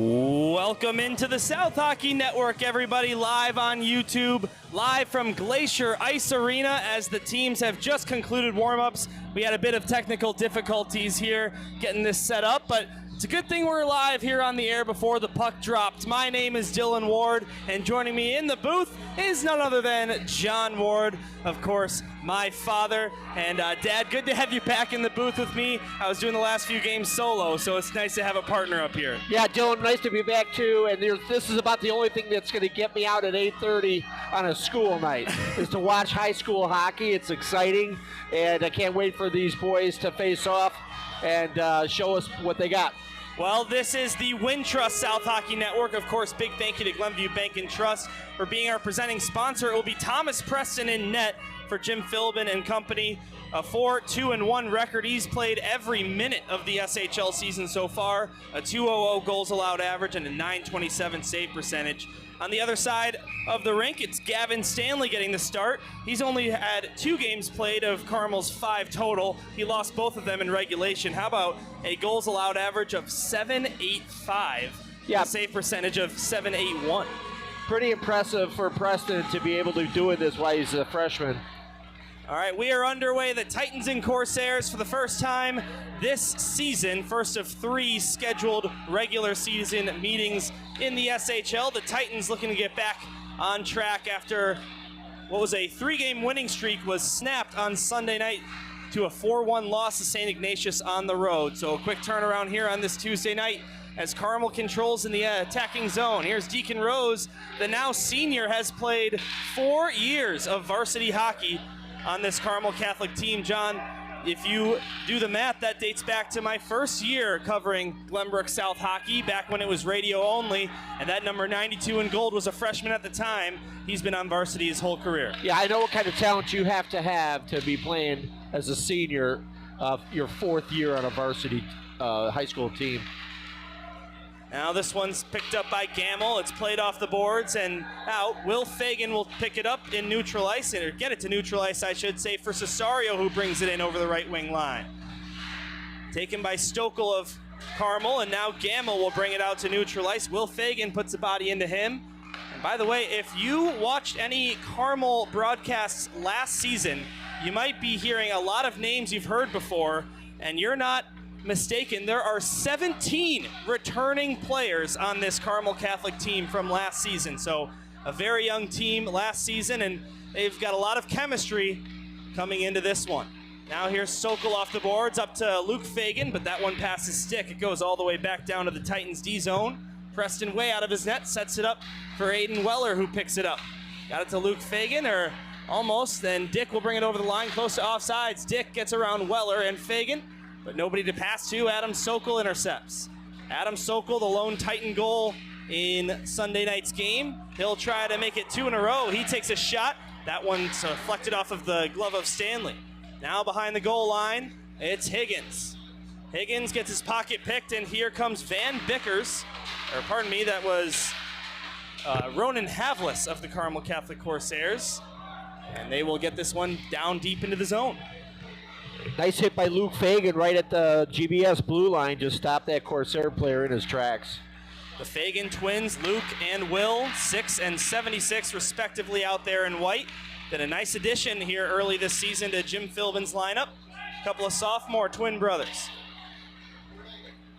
Welcome into the South Hockey Network, everybody, live on YouTube, live from Glacier Ice Arena as the teams have just concluded warm-ups. We had a bit of technical difficulties here getting this set up, but it's a good thing we're live here on the air before the puck dropped. My name is Dylan Ward, and joining me in the booth is none other than John Ward, of course, my father. And Dad, good to have you back in the booth with me. I was doing the last few games solo, so it's nice to have a partner up here. Yeah, Dylan, nice to be back too. And this is about the only thing that's going to get me out at 8:30 on a school night is to watch high school hockey. It's exciting, and I can't wait for these boys to face off and show us what they got. Well, this is the Wintrust South Hockey Network. Of course, big thank you to Glenview Bank and Trust for being our presenting sponsor. It will be Thomas Preston in net for Jim Philbin and company. A 4-2-1 record. He's played every minute of the SHL season so far. A 2.00 goals allowed average and a 927 save percentage. On the other side of the rink, it's Gavin Stanley getting the start. He's only had 2 games played of Carmel's 5 total. He lost both of them in regulation. How about a goals allowed average of 7.85? Yeah, a save percentage of 7.81. Pretty impressive for Preston to be able to do this while he's a freshman. All right, we are underway. The Titans and Corsairs for the first time this season, first of 3 scheduled regular season meetings in the SHL. The Titans looking to get back on track after what was a 3-game winning streak was snapped on Sunday night to a 4-1 loss to St. Ignatius on the road. So a quick turnaround here on this Tuesday night as Carmel controls in the attacking zone. Here's Deacon Rose, the now senior, has played 4 years of varsity hockey on this Carmel Catholic team. John, if you do the math, that dates back to my first year covering Glenbrook South hockey, back when it was radio only, and that number 92 in gold was a freshman at the time. He's been on varsity his whole career. Yeah, I know what kind of talent you have to be playing as a senior your 4th year on a varsity high school team. Now this one's picked up by Gamble. It's played off the boards and out. Will Fagan will pick it up in neutral ice, or get it to neutral ice, I should say, for Cesario, who brings it in over the right wing line. Taken by Stokel of Carmel, and now Gamble will bring it out to neutral ice. Will Fagan puts the body into him. And by the way, if you watched any Carmel broadcasts last season, you might be hearing a lot of names you've heard before, and you're not mistaken. There are 17 returning players on this Carmel Catholic team from last season. So a very young team last season, and they've got a lot of chemistry coming into this one. Now here's Sokol off the boards up to Luke Fagan, but that one passes stick. It goes all the way back down to the Titans D zone. Preston way out of his net, sets it up for Aiden Weller, who picks it up. Got it to Luke Fagan, or almost, then Dick will bring it over the line close to offsides. Dick gets around Weller and Fagan, but nobody to pass to. Adam Sokol intercepts. Adam Sokol, the lone Titan goal in Sunday night's game. He'll try to make it 2 in a row. He takes a shot. That one's deflected off of the glove of Stanley. Now behind the goal line, it's Higgins. Higgins gets his pocket picked, and here comes Van Bickers. Or pardon me, that was Ronan Havlis of the Carmel Catholic Corsairs. And they will get this one down deep into the zone. Nice hit by Luke Fagan right at the GBS blue line. Just stopped that Corsair player in his tracks. The Fagan twins, Luke and Will, 6 and 76 respectively out there in white. Did a nice addition here early this season to Jim Philbin's lineup. A couple of sophomore twin brothers.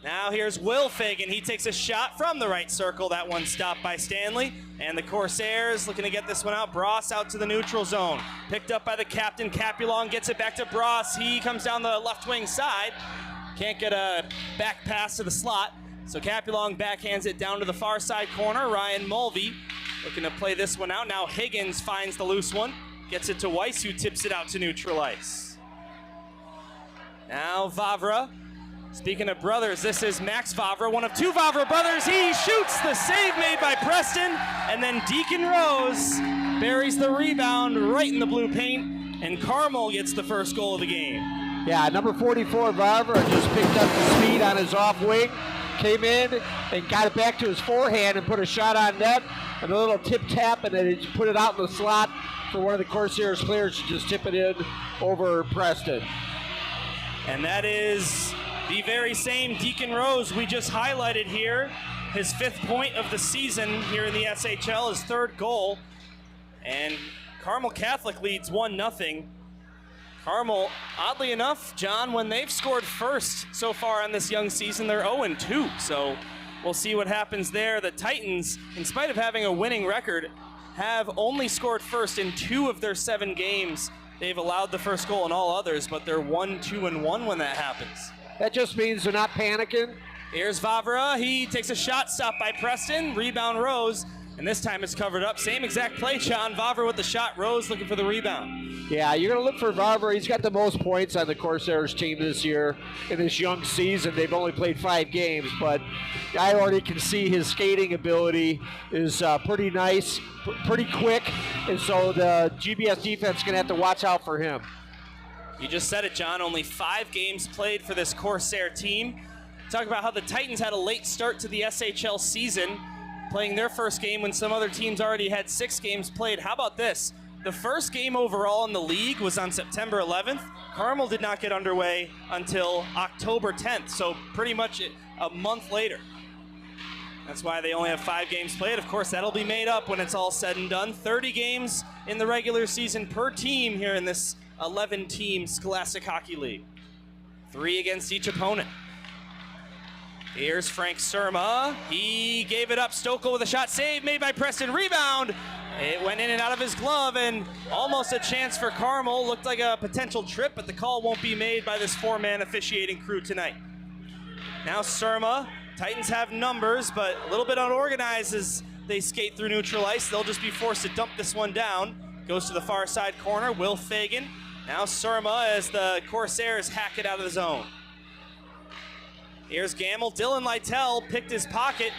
Now here's Will Fagan. He takes a shot from the right circle. That one stopped by Stanley. And the Corsairs looking to get this one out. Bross out to the neutral zone. Picked up by the captain. Capulong gets it back to Bross. He comes down the left wing side. Can't get a back pass to the slot. So Capulong backhands it down to the far side corner. Ryan Mulvey looking to play this one out. Now Higgins finds the loose one. Gets it to Weiss, who tips it out to neutral ice. Now Vavra. Speaking of brothers, this is Max Vavra, one of 2 Vavra brothers. He shoots, the save made by Preston, and then Deacon Rose buries the rebound right in the blue paint, and Carmel gets the first goal of the game. Yeah, number 44, Vavra, just picked up the speed on his off wing, came in and got it back to his forehand and put a shot on net, and a little tip-tap, and then he put it out in the slot for one of the Corsairs players to just tip it in over Preston. And that is the very same Deacon Rose we just highlighted here. his 5th point of the season here in the SHL, his 3rd goal. And Carmel Catholic leads 1-0. Carmel, oddly enough, John, when they've scored first so far on this young season, they're 0-2. So we'll see what happens there. The Titans, in spite of having a winning record, have only scored first in 2 of their 7 games. They've allowed the first goal in all others, but they're 1-2-1 when that happens. That just means they're not panicking. Here's Vavra. He takes a shot, stopped by Preston. Rebound Rose, and this time it's covered up. Same exact play, John. Vavra with the shot. Rose looking for the rebound. Yeah, you're going to look for Vavra. He's got the most points on the Corsairs team this year in this young season. They've only played 5 games, but I already can see his skating ability is pretty nice, pretty quick, and so the GBS defense is going to have to watch out for him. You just said it, John. Only 5 games played for this Corsair team. Talk about how the Titans had a late start to the SHL season, playing their first game when some other teams already had 6 games played. How about this? The first game overall in the league was on September 11th. Carmel did not get underway until October 10th, so pretty much a month later. That's why they only have 5 games played. Of course, that'll be made up when it's all said and done. 30 games in the regular season per team here in this 11-team Scholastic Hockey League. 3 against each opponent. Here's Frank Surma. He gave it up. Stokel with a shot. Save made by Preston. Rebound. It went in and out of his glove, and almost a chance for Carmel. Looked like a potential trip, but the call won't be made by this 4-man officiating crew tonight. Now Surma. Titans have numbers, but a little bit unorganized as they skate through neutral ice. They'll just be forced to dump this one down. Goes to the far side corner. Will Fagan. Now Surma as the Corsairs hack it out of the zone. Here's Gamble. Dylan Lytell picked his pocket.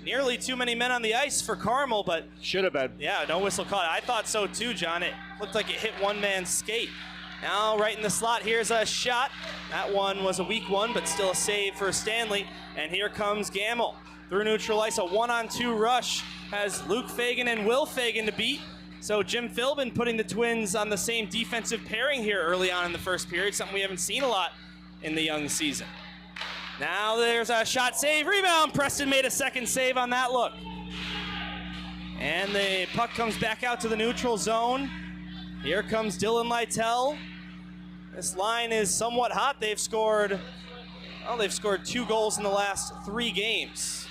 Nearly too many men on the ice for Carmel, but should have been. Yeah, no whistle caught. I thought so too, John. It looked like it hit one man's skate. Now right in the slot, here's a shot. That one was a weak one, but still a save for Stanley. And here comes Gamble. Through neutral ice, a 1-on-2 rush. Has Luke Fagan and Will Fagan to beat. So Jim Philbin putting the Twins on the same defensive pairing here early on in the first period, something we haven't seen a lot in the young season. Now there's a shot, save, rebound. Preston made a second save on that look. And the puck comes back out to the neutral zone. Here comes Dylan Lytell. This line is somewhat hot. They've scored 2 goals in the last 3 games.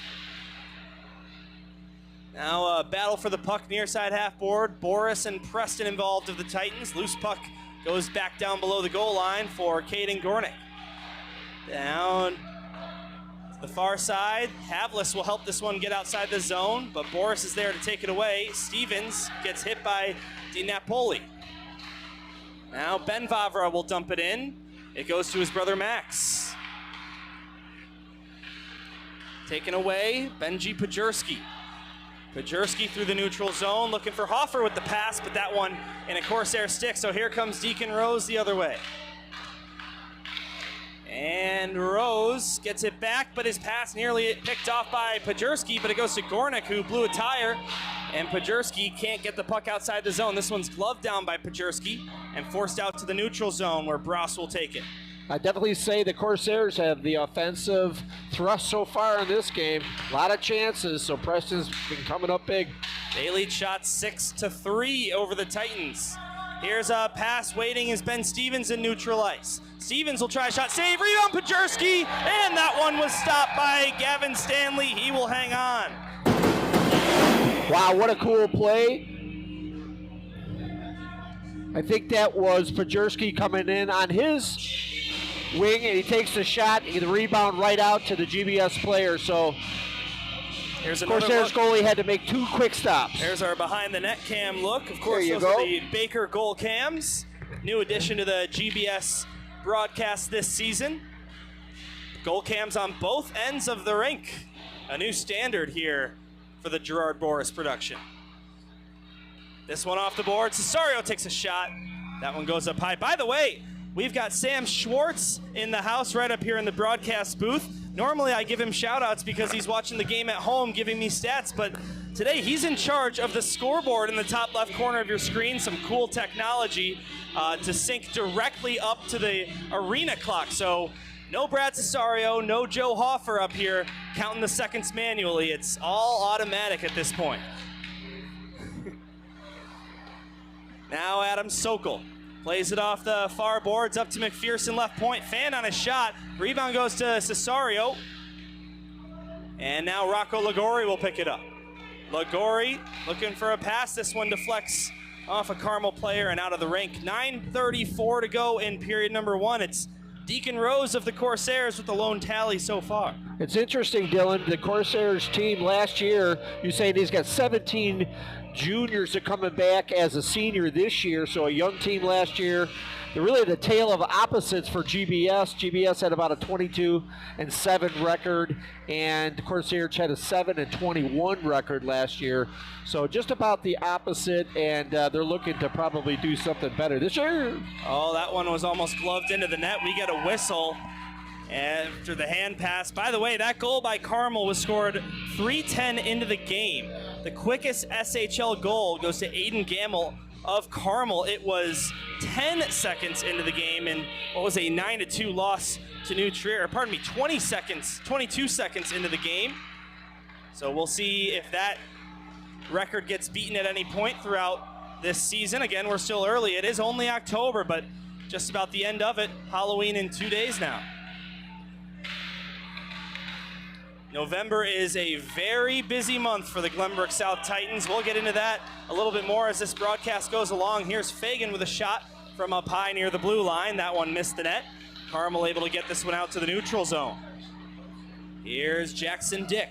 Now a battle for the puck near side half board. Boris and Preston involved of the Titans. Loose puck goes back down below the goal line for Caden Gornick. Down the far side. Havlis will help this one get outside the zone, but Boris is there to take it away. Stevens gets hit by DiNapoli. Now Ben Vavra will dump it in. It goes to his brother Max. Taken away, Benji Pajurski. Pajurski through the neutral zone, looking for Hoffer with the pass, but that one in a Corsair stick, so here comes Deacon Rose the other way. And Rose gets it back, but his pass nearly picked off by Pajurski, but it goes to Gornick, who blew a tire, and Pajurski can't get the puck outside the zone. This one's gloved down by Pajurski and forced out to the neutral zone where Bross will take it. I definitely say the Corsairs have the offensive thrust so far in this game. A lot of chances, so Preston's been coming up big. They lead shots 6-3 over the Titans. Here's a pass waiting is Ben Stevens in neutral ice. Stevens will try a shot, save, rebound, Pajurski, and that one was stopped by Gavin Stanley. He will hang on. Wow, what a cool play. I think that was Pajurski coming in on his wing, and he takes the shot, the rebound right out to the GBS player, so here's Corsairs goalie had to make 2 quick stops. There's our behind the net cam look. Of course, those are the Baker goal cams. New addition to the GBS broadcast this season. Goal cams on both ends of the rink. A new standard here for the Gerard Boris production. This one off the board. Cesario takes a shot. That one goes up high. By the way, we've got Sam Schwartz in the house right up here in the broadcast booth. Normally I give him shout outs because he's watching the game at home giving me stats, but today he's in charge of the scoreboard in the top left corner of your screen. Some cool technology to sync directly up to the arena clock. So No Brad Cesario, no Joe Hoffer up here counting the seconds manually. It's all automatic at this point. Now Adam Sokol plays it off the far boards up to McPherson, left point. Fan on a shot. Rebound goes to Cesario. And now Rocco Ligori will pick it up. Ligori looking for a pass. This one deflects off a Carmel player and out of the rink. 9:34 to go in period number 1. It's Deacon Rose of the Corsairs with the lone tally so far. It's interesting, Dylan. The Corsairs team last year, you say he's got 17 juniors are coming back as a senior this year, so a young team last year. They're really the tale of opposites for GBS. GBS had about a 22-7 record, and Corsairs had a 7-21 record last year. So just about the opposite, and they're looking to probably do something better this year. Oh, that one was almost gloved into the net. We get a whistle after the hand pass. By the way, that goal by Carmel was scored 3:10 into the game. The quickest SHL goal goes to Aiden Gamble of Carmel. It was 10 seconds into the game, and what was a 9-2 loss to New Trier. Pardon me, 22 seconds into the game. So we'll see if that record gets beaten at any point throughout this season. Again, we're still early. It is only October, but just about the end of it. Halloween in 2 days now. November is a very busy month for the Glenbrook South Titans. We'll get into that a little bit more as this broadcast goes along. Here's Fagan with a shot from up high near the blue line. That one missed the net. Carmel able to get this one out to the neutral zone. Here's Jackson Dick.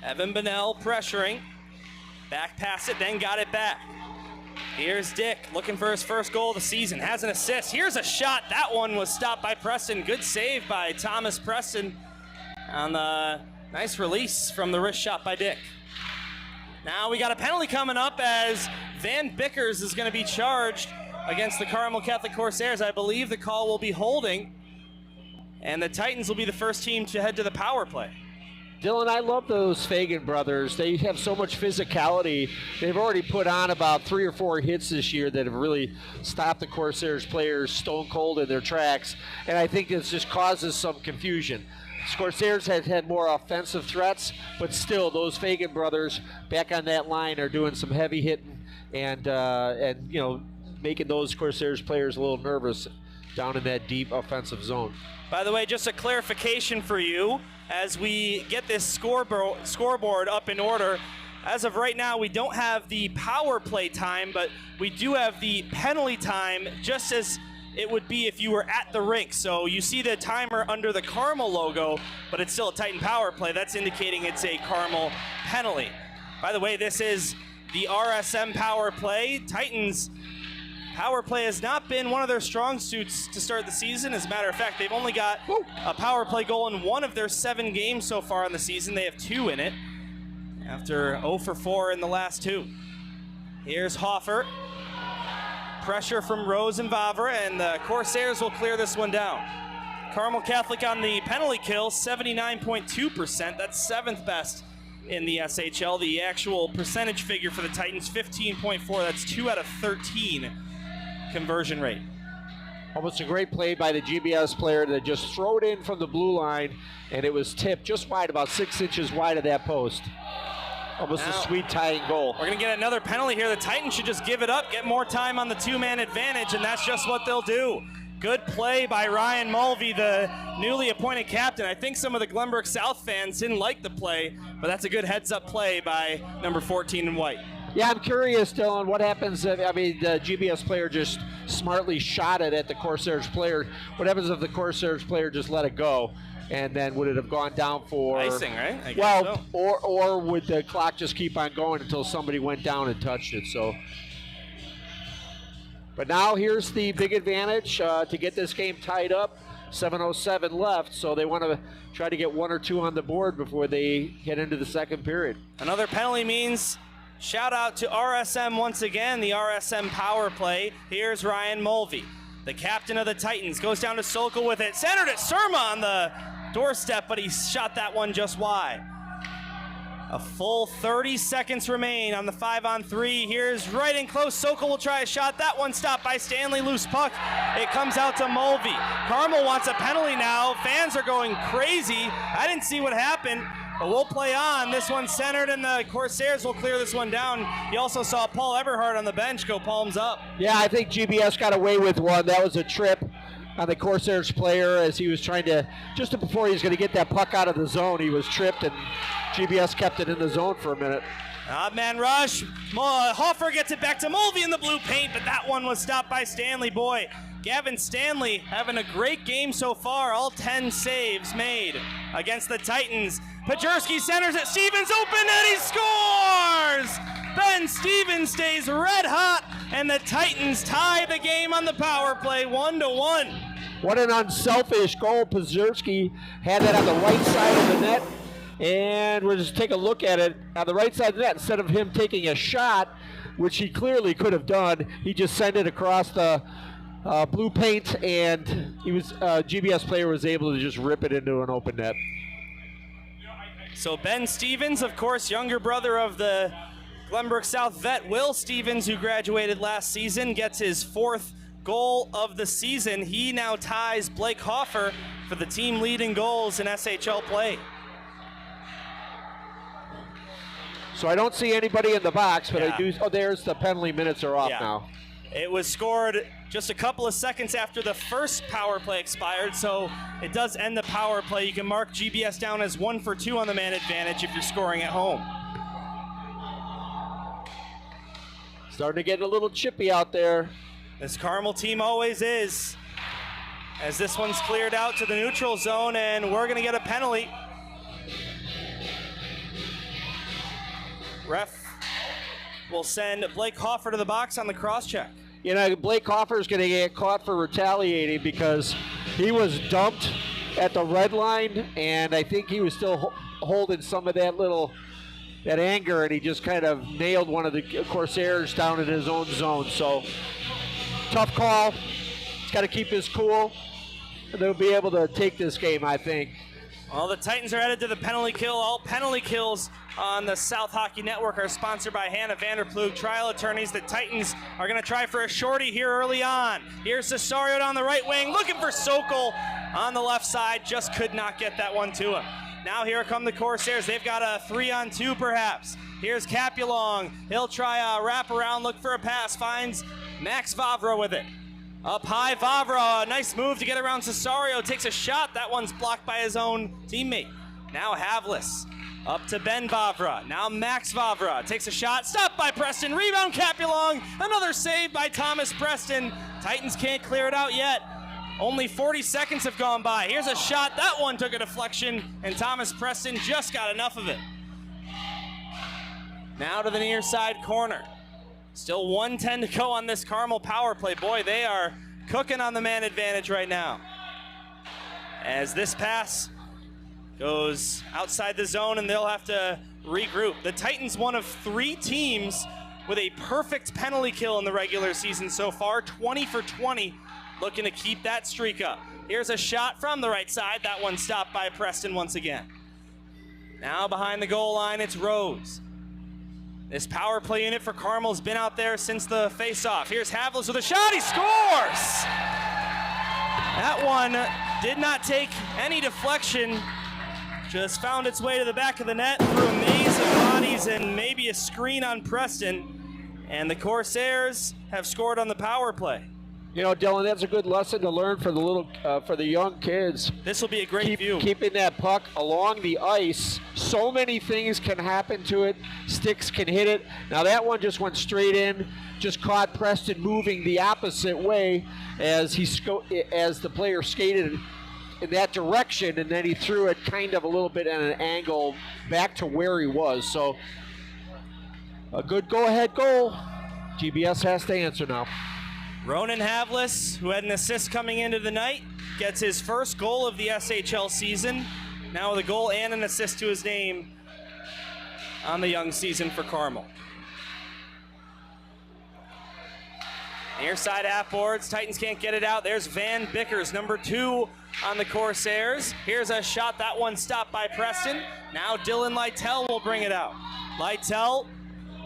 Evan Bonnell pressuring. Back pass it, then got it back. Here's Dick looking for his first goal of the season. Has an assist. Here's a shot. That one was stopped by Preston. Good save by Thomas Preston on the nice release from the wrist shot by Dick. Now we got a penalty coming up as Van Bickers is going to be charged against the Carmel Catholic Corsairs. I believe the call will be holding, and the Titans will be the first team to head to the power play. Dylan, I love those Fagan brothers. They have so much physicality. They've already put on about 3 or 4 hits this year that have really stopped the Corsairs players stone cold in their tracks, and I think this just causes some confusion. Corsairs have had more offensive threats, but still, those Fagan brothers back on that line are doing some heavy hitting and you know, making those Corsairs players a little nervous down in that deep offensive zone. By the way, just a clarification for you as we get this scoreboard up in order. As of right now, we don't have the power play time, but we do have the penalty time, just as it would be if you were at the rink. So you see the timer under the Carmel logo, but it's still a Titan power play. That's indicating it's a Carmel penalty. By the way, this is the RSM power play. Titans power play has not been one of their strong suits to start the season. As a matter of fact, they've only got a power play goal in 1 of their 7 games so far in the season. They have 2 in it after 0 for 4 in the last 2. Here's Hoffer. Pressure from Rose and Vavra, and the Corsairs will clear this one down. Carmel Catholic on the penalty kill, 79.2%. That's 7th best in the SHL. The actual percentage figure for the Titans, 15.4. That's 2 out of 13 conversion rate. Almost a great play by the GBS player to just throw it in from the blue line, and it was tipped just wide, about 6 inches wide of that post. Almost a sweet tying goal. We're going to get another penalty here. The Titans should just give it up, get more time on the 2-man advantage, and that's just what they'll do. Good play by Ryan Mulvey, the newly appointed captain. I think some of the Glenbrook South fans didn't like the play, but that's a good heads-up play by number 14 in white. Yeah, I'm curious, Dylan, what happens if, I mean, the GBS player just smartly shot it at the Corsairs player. What happens if the Corsairs player just let it go? And then would it have gone down for icing, right? I guess well, so. or would the clock just keep on going until somebody went down and touched it? So, but now here's the big advantage to get this game tied up. 7:07 left, so they want to try to get 1 or 2 on the board before they head into the second period. Another penalty means shout out to RSM once again, the RSM power play. Here's Ryan Mulvey, the captain of the Titans, goes down to Sokol with it, centered at Surma on the doorstep, but he shot that one just wide. A full 30 seconds remain on the 5-on-3. Here's right in close. Sokol will try a shot. That one stopped by Stanley. Loose puck. It comes out to Mulvey. Carmel wants a penalty now. Fans are going crazy. I didn't see what happened, but we'll play on. This one's centered, and the Corsairs will clear this one down. You also saw Paul Eberhardt on the bench go palms up. Yeah, I think GBS got away with one. That was a trip on the Corsairs player as he was trying to, just before he was going to get that puck out of the zone, he was tripped, and GBS kept it in the zone for a minute. Odd man rush. Hoffer gets it back to Mulvey in the blue paint, but that one was stopped by Stanley. Boy, Gavin Stanley having a great game so far. All 10 saves made against the Titans. Pajerski centers it. Stevens open, and he scores! Ben Stevens stays red hot, and the Titans tie the game on the power play 1-1. What an unselfish goal. Pajerski had that on the right side of the net. And we'll just take a look at it on the right side of the net. Instead of him taking a shot, which he clearly could have done, he just sent it across the blue paint, and he was GBS player was able to just rip it into an open net. So Ben Stevens, of course, younger brother of the Glenbrook South vet Will Stevens, who graduated last season, gets his 4th goal of the season. He now ties Blake Hoffer for the team lead in goals in SHL play. So I don't see anybody in the box, but Yeah. I do. Oh, there's the penalty minutes are off now. It was scored just a couple of seconds after the first power play expired, so it does end the power play. You can mark GBS down as 1 for 2 on the man advantage if you're scoring at home. Starting to get a little chippy out there. This Carmel team always is, as this one's cleared out to the neutral zone, and we're going to get a penalty. Ref will send Blake Hoffer to the box on the cross-check. You know, Blake Hoffer is going to get caught for retaliating because he was dumped at the red line, and I think he was still holding some of that anger, and he just kind of nailed one of the Corsairs down in his own zone. So, tough call. He's got to keep his cool, and they'll be able to take this game, I think. Well, the Titans are headed to the penalty kill. All penalty kills on the South Hockey Network are sponsored by Hannah Vanderplug Trial Attorneys. The Titans are going to try for a shorty here early on. Here's Cesario down the right wing, looking for Sokol on the left side. Just could not get that one to him. Now here come the Corsairs. They've got a 3-on-2 perhaps. Here's Capulong. He'll try a wraparound, look for a pass, finds Max Vavra with it. Up high, Vavra, nice move to get around Cesario, takes a shot. That one's blocked by his own teammate. Now Havlis, up to Ben Vavra. Now Max Vavra takes a shot, stopped by Preston, rebound Capulong, another save by Thomas Preston. Titans can't clear it out yet. Only 40 seconds have gone by. Here's a shot, that one took a deflection, and Thomas Preston just got enough of it. Now to the near side corner. Still 1:10 to go on this Carmel power play. Boy, they are cooking on the man advantage right now. As this pass goes outside the zone, and they'll have to regroup. The Titans, one of 3 teams with a perfect penalty kill in the regular season so far, 20 for 20, looking to keep that streak up. Here's a shot from the right side. That one stopped by Preston once again. Now behind the goal line, it's Rose. This power play unit for Carmel's been out there since the face-off. Here's Havlis with a shot, he scores! That one did not take any deflection, just found its way to the back of the net through a maze of bodies and maybe a screen on Preston. And the Corsairs have scored on the power play. You know, Dylan, that's a good lesson to learn for the young kids. This will be a great view. Keeping that puck along the ice. So many things can happen to it. Sticks can hit it. Now that one just went straight in. Just caught Preston moving the opposite way as the player skated in that direction, and then he threw it kind of a little bit at an angle back to where he was. So a good go-ahead goal. GBS has to answer now. Ronan Havlis, who had an assist coming into the night, gets his first goal of the SHL season. Now with a goal and an assist to his name on the young season for Carmel. Near side half boards, Titans can't get it out. There's Van Bickers, number 2 on the Corsairs. Here's a shot, that one stopped by Preston. Now Dylan Lytell will bring it out. Lytell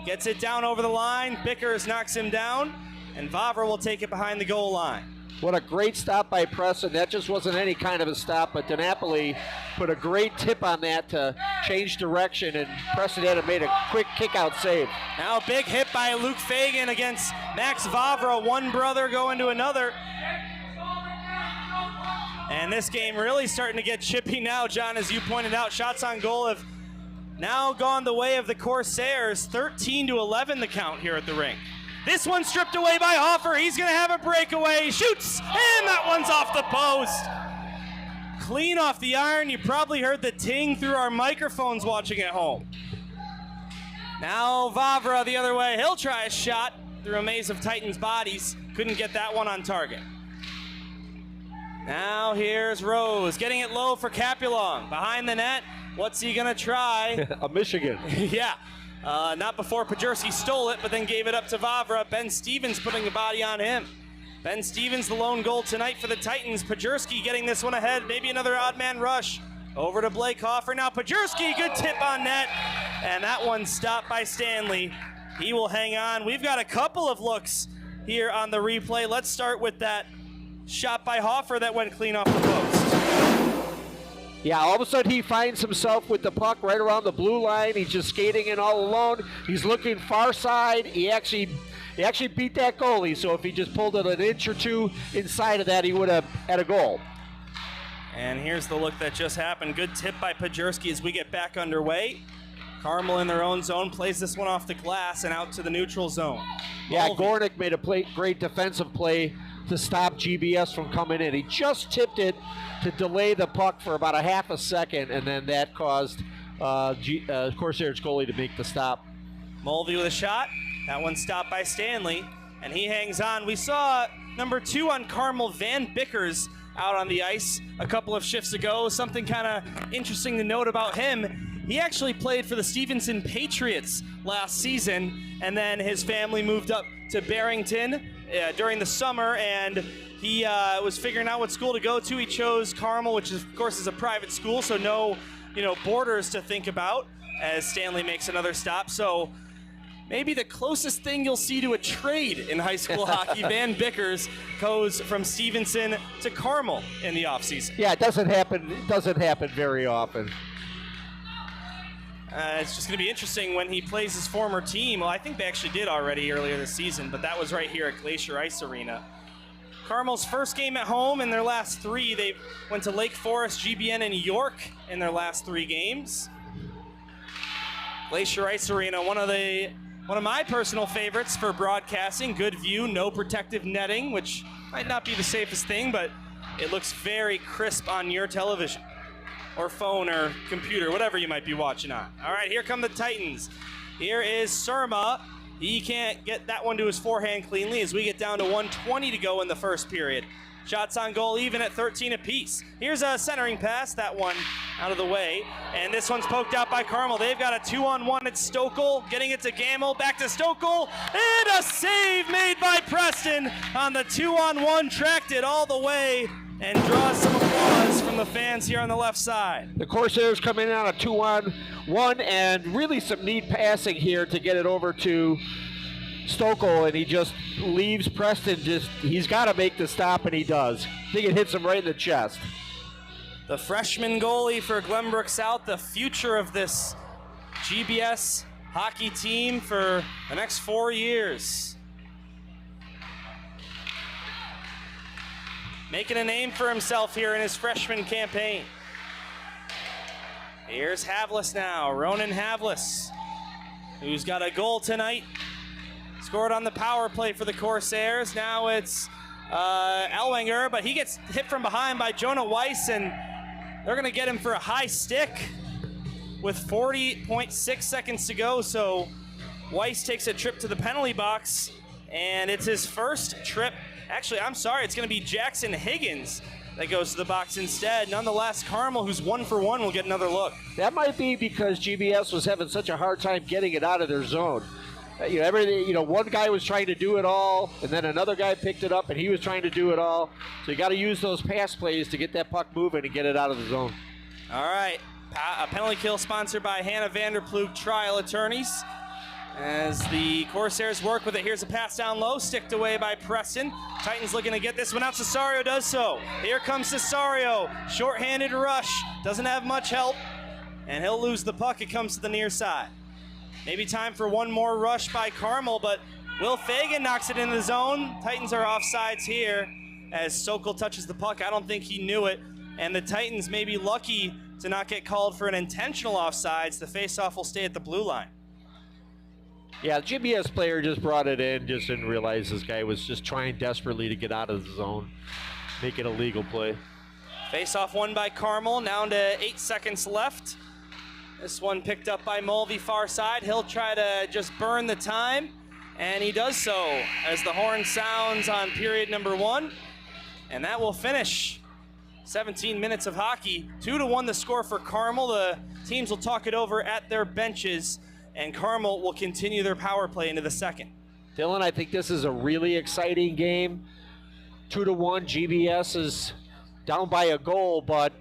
gets it down over the line. Bickers knocks him down, and Vavra will take it behind the goal line. What a great stop by Preston. That just wasn't any kind of a stop, but DiNapoli put a great tip on that to change direction, and Preston had made a quick kick-out save. Now a big hit by Luke Fagan against Max Vavra. One brother going to another. And this game really starting to get chippy now, John, as you pointed out. Shots on goal have now gone the way of the Corsairs. 13-11 the count here at the rink. This one stripped away by Hoffer. He's going to have a breakaway. He shoots, and that one's off the post. Clean off the iron. You probably heard the ting through our microphones watching at home. Now Vavra the other way. He'll try a shot through a maze of Titans bodies. Couldn't get that one on target. Now here's Rose getting it low for Capulong. Behind the net. What's he going to try? A Michigan. Yeah. Not before Pajerski stole it, but then gave it up to Vavra. Ben Stevens putting a body on him. Ben Stevens, the lone goal tonight for the Titans. Pajerski getting this one ahead. Maybe another odd man rush. Over to Blake Hoffer. Now Pajerski, good tip on net. And that one stopped by Stanley. He will hang on. We've got a couple of looks here on the replay. Let's start with that shot by Hoffer that went clean off the post. Yeah, all of a sudden he finds himself with the puck right around the blue line. He's just skating in all alone. He's looking far side. He actually beat that goalie, so if he just pulled it an inch or two inside of that, he would have had a goal. And here's the look that just happened. Good tip by Pajerski as we get back underway. Carmel in their own zone plays this one off the glass and out to the neutral zone. Yeah, Gornick made a great defensive play to stop GBS from coming in. He just tipped it to delay the puck for about a half a second, and then that caused Corsairs goalie to make the stop. Mulvey with a shot. That one stopped by Stanley, and he hangs on. We saw number 2 on Carmel, Van Bickers, out on the ice a couple of shifts ago. Something kind of interesting to note about him. He actually played for the Stevenson Patriots last season, and then his family moved up to Barrington during the summer, and he was figuring out what school to go to. He chose Carmel, which is, of course is a private school, so no borders to think about as Stanley makes another stop. So maybe the closest thing you'll see to a trade in high school hockey. Van Bickers goes from Stevenson to Carmel in the offseason. Yeah, it doesn't happen very often. It's just going to be interesting when he plays his former team. Well, I think they actually did already earlier this season, but that was right here at Glacier Ice Arena. Carmel's first game at home in their last 3. They went to Lake Forest, GBN, and York in their last 3 games. Glacier Ice Arena, one of my personal favorites for broadcasting. Good view, no protective netting, which might not be the safest thing, but it looks very crisp on your television or phone or computer, whatever you might be watching on. All right, here come the Titans. Here is Surma. He can't get that one to his forehand cleanly as we get down to 1:20 to go in the first period. Shots on goal even at 13 apiece. Here's a centering pass, that one out of the way. And this one's poked out by Carmel. They've got a 2-on-1 at Stokel, getting it to Gamble, back to Stokel, and a save made by Preston on the 2-on-1, tracked it all the way and draws some applause from the fans here on the left side. The Corsairs come in on a 2-on-1 and really some neat passing here to get it over to Stokel, and he just leaves Preston. He's got to make the stop, and he does. I think it hits him right in the chest. The freshman goalie for Glenbrook South, the future of this GBS hockey team for the next 4 years. Making a name for himself here in his freshman campaign. Here's Havlis now, Ronan Havlis, who's got a goal tonight. Scored on the power play for the Corsairs. Now it's Elwinger, but he gets hit from behind by Jonah Weiss, and they're going to get him for a high stick with 40.6 seconds to go. So Weiss takes a trip to the penalty box, and it's his first trip. Actually, I'm sorry, it's going to be Jackson Higgins that goes to the box instead. Nonetheless, Carmel, who's 1 for 1, will get another look. That might be because GBS was having such a hard time getting it out of their zone. You know, everything. You know, one guy was trying to do it all, and then another guy picked it up, and he was trying to do it all. So you got to use those pass plays to get that puck moving and get it out of the zone. All right, a penalty kill sponsored by Hannah Vanderploeg Trial Attorneys. As the Corsairs work with it, here's a pass down low, sticked away by Preston. Titans looking to get this one out. Cesario does so. Here comes Cesario. Short-handed rush. Doesn't have much help. And he'll lose the puck. It comes to the near side. Maybe time for one more rush by Carmel, but Will Fagan knocks it in the zone. Titans are offsides here as Sokol touches the puck. I don't think he knew it. And the Titans may be lucky to not get called for an intentional offsides. The faceoff will stay at the blue line. Yeah, the GBS player just brought it in, just didn't realize this guy was just trying desperately to get out of the zone, make it a legal play. Face-off won by Carmel, now to 8 seconds left. This one picked up by Mulvey far side. He'll try to just burn the time, and he does so as the horn sounds on period number 1. And that will finish 17 minutes of hockey. 2-1 the score for Carmel. The teams will talk it over at their benches, and Carmel will continue their power play into the second. Dylan, I think this is a really exciting game. 2-1, GBS is down by a goal, but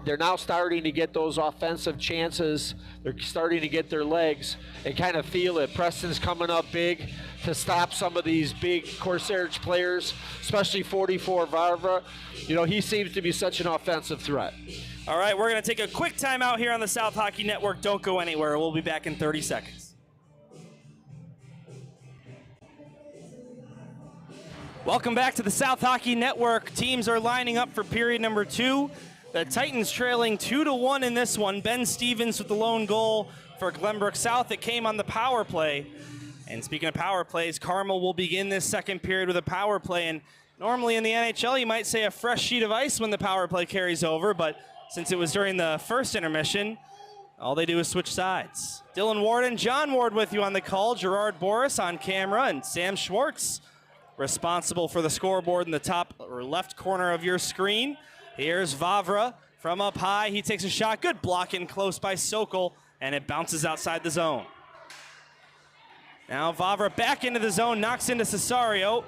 they're now starting to get those offensive chances. They're starting to get their legs and kind of feel it. Preston's coming up big to stop some of these big Corsairs players, especially 44 Varva. You know, he seems to be such an offensive threat. All right, we're going to take a quick timeout here on the South Hockey Network. Don't go anywhere. We'll be back in 30 seconds. Welcome back to the South Hockey Network. Teams are lining up for period number 2. The Titans trailing 2-1 in this one. Ben Stevens with the lone goal for Glenbrook South. It came on the power play. And speaking of power plays, Carmel will begin this second period with a power play. And normally in the NHL, you might say a fresh sheet of ice when the power play carries over, but since it was during the first intermission, all they do is switch sides. Dylan Ward and John Ward with you on the call. Gerard Boris on camera, and Sam Schwartz responsible for the scoreboard in the top or left corner of your screen. Here's Vavra from up high. He takes a shot. Good block in close by Sokol, and it bounces outside the zone. Now Vavra back into the zone, knocks into Cesario.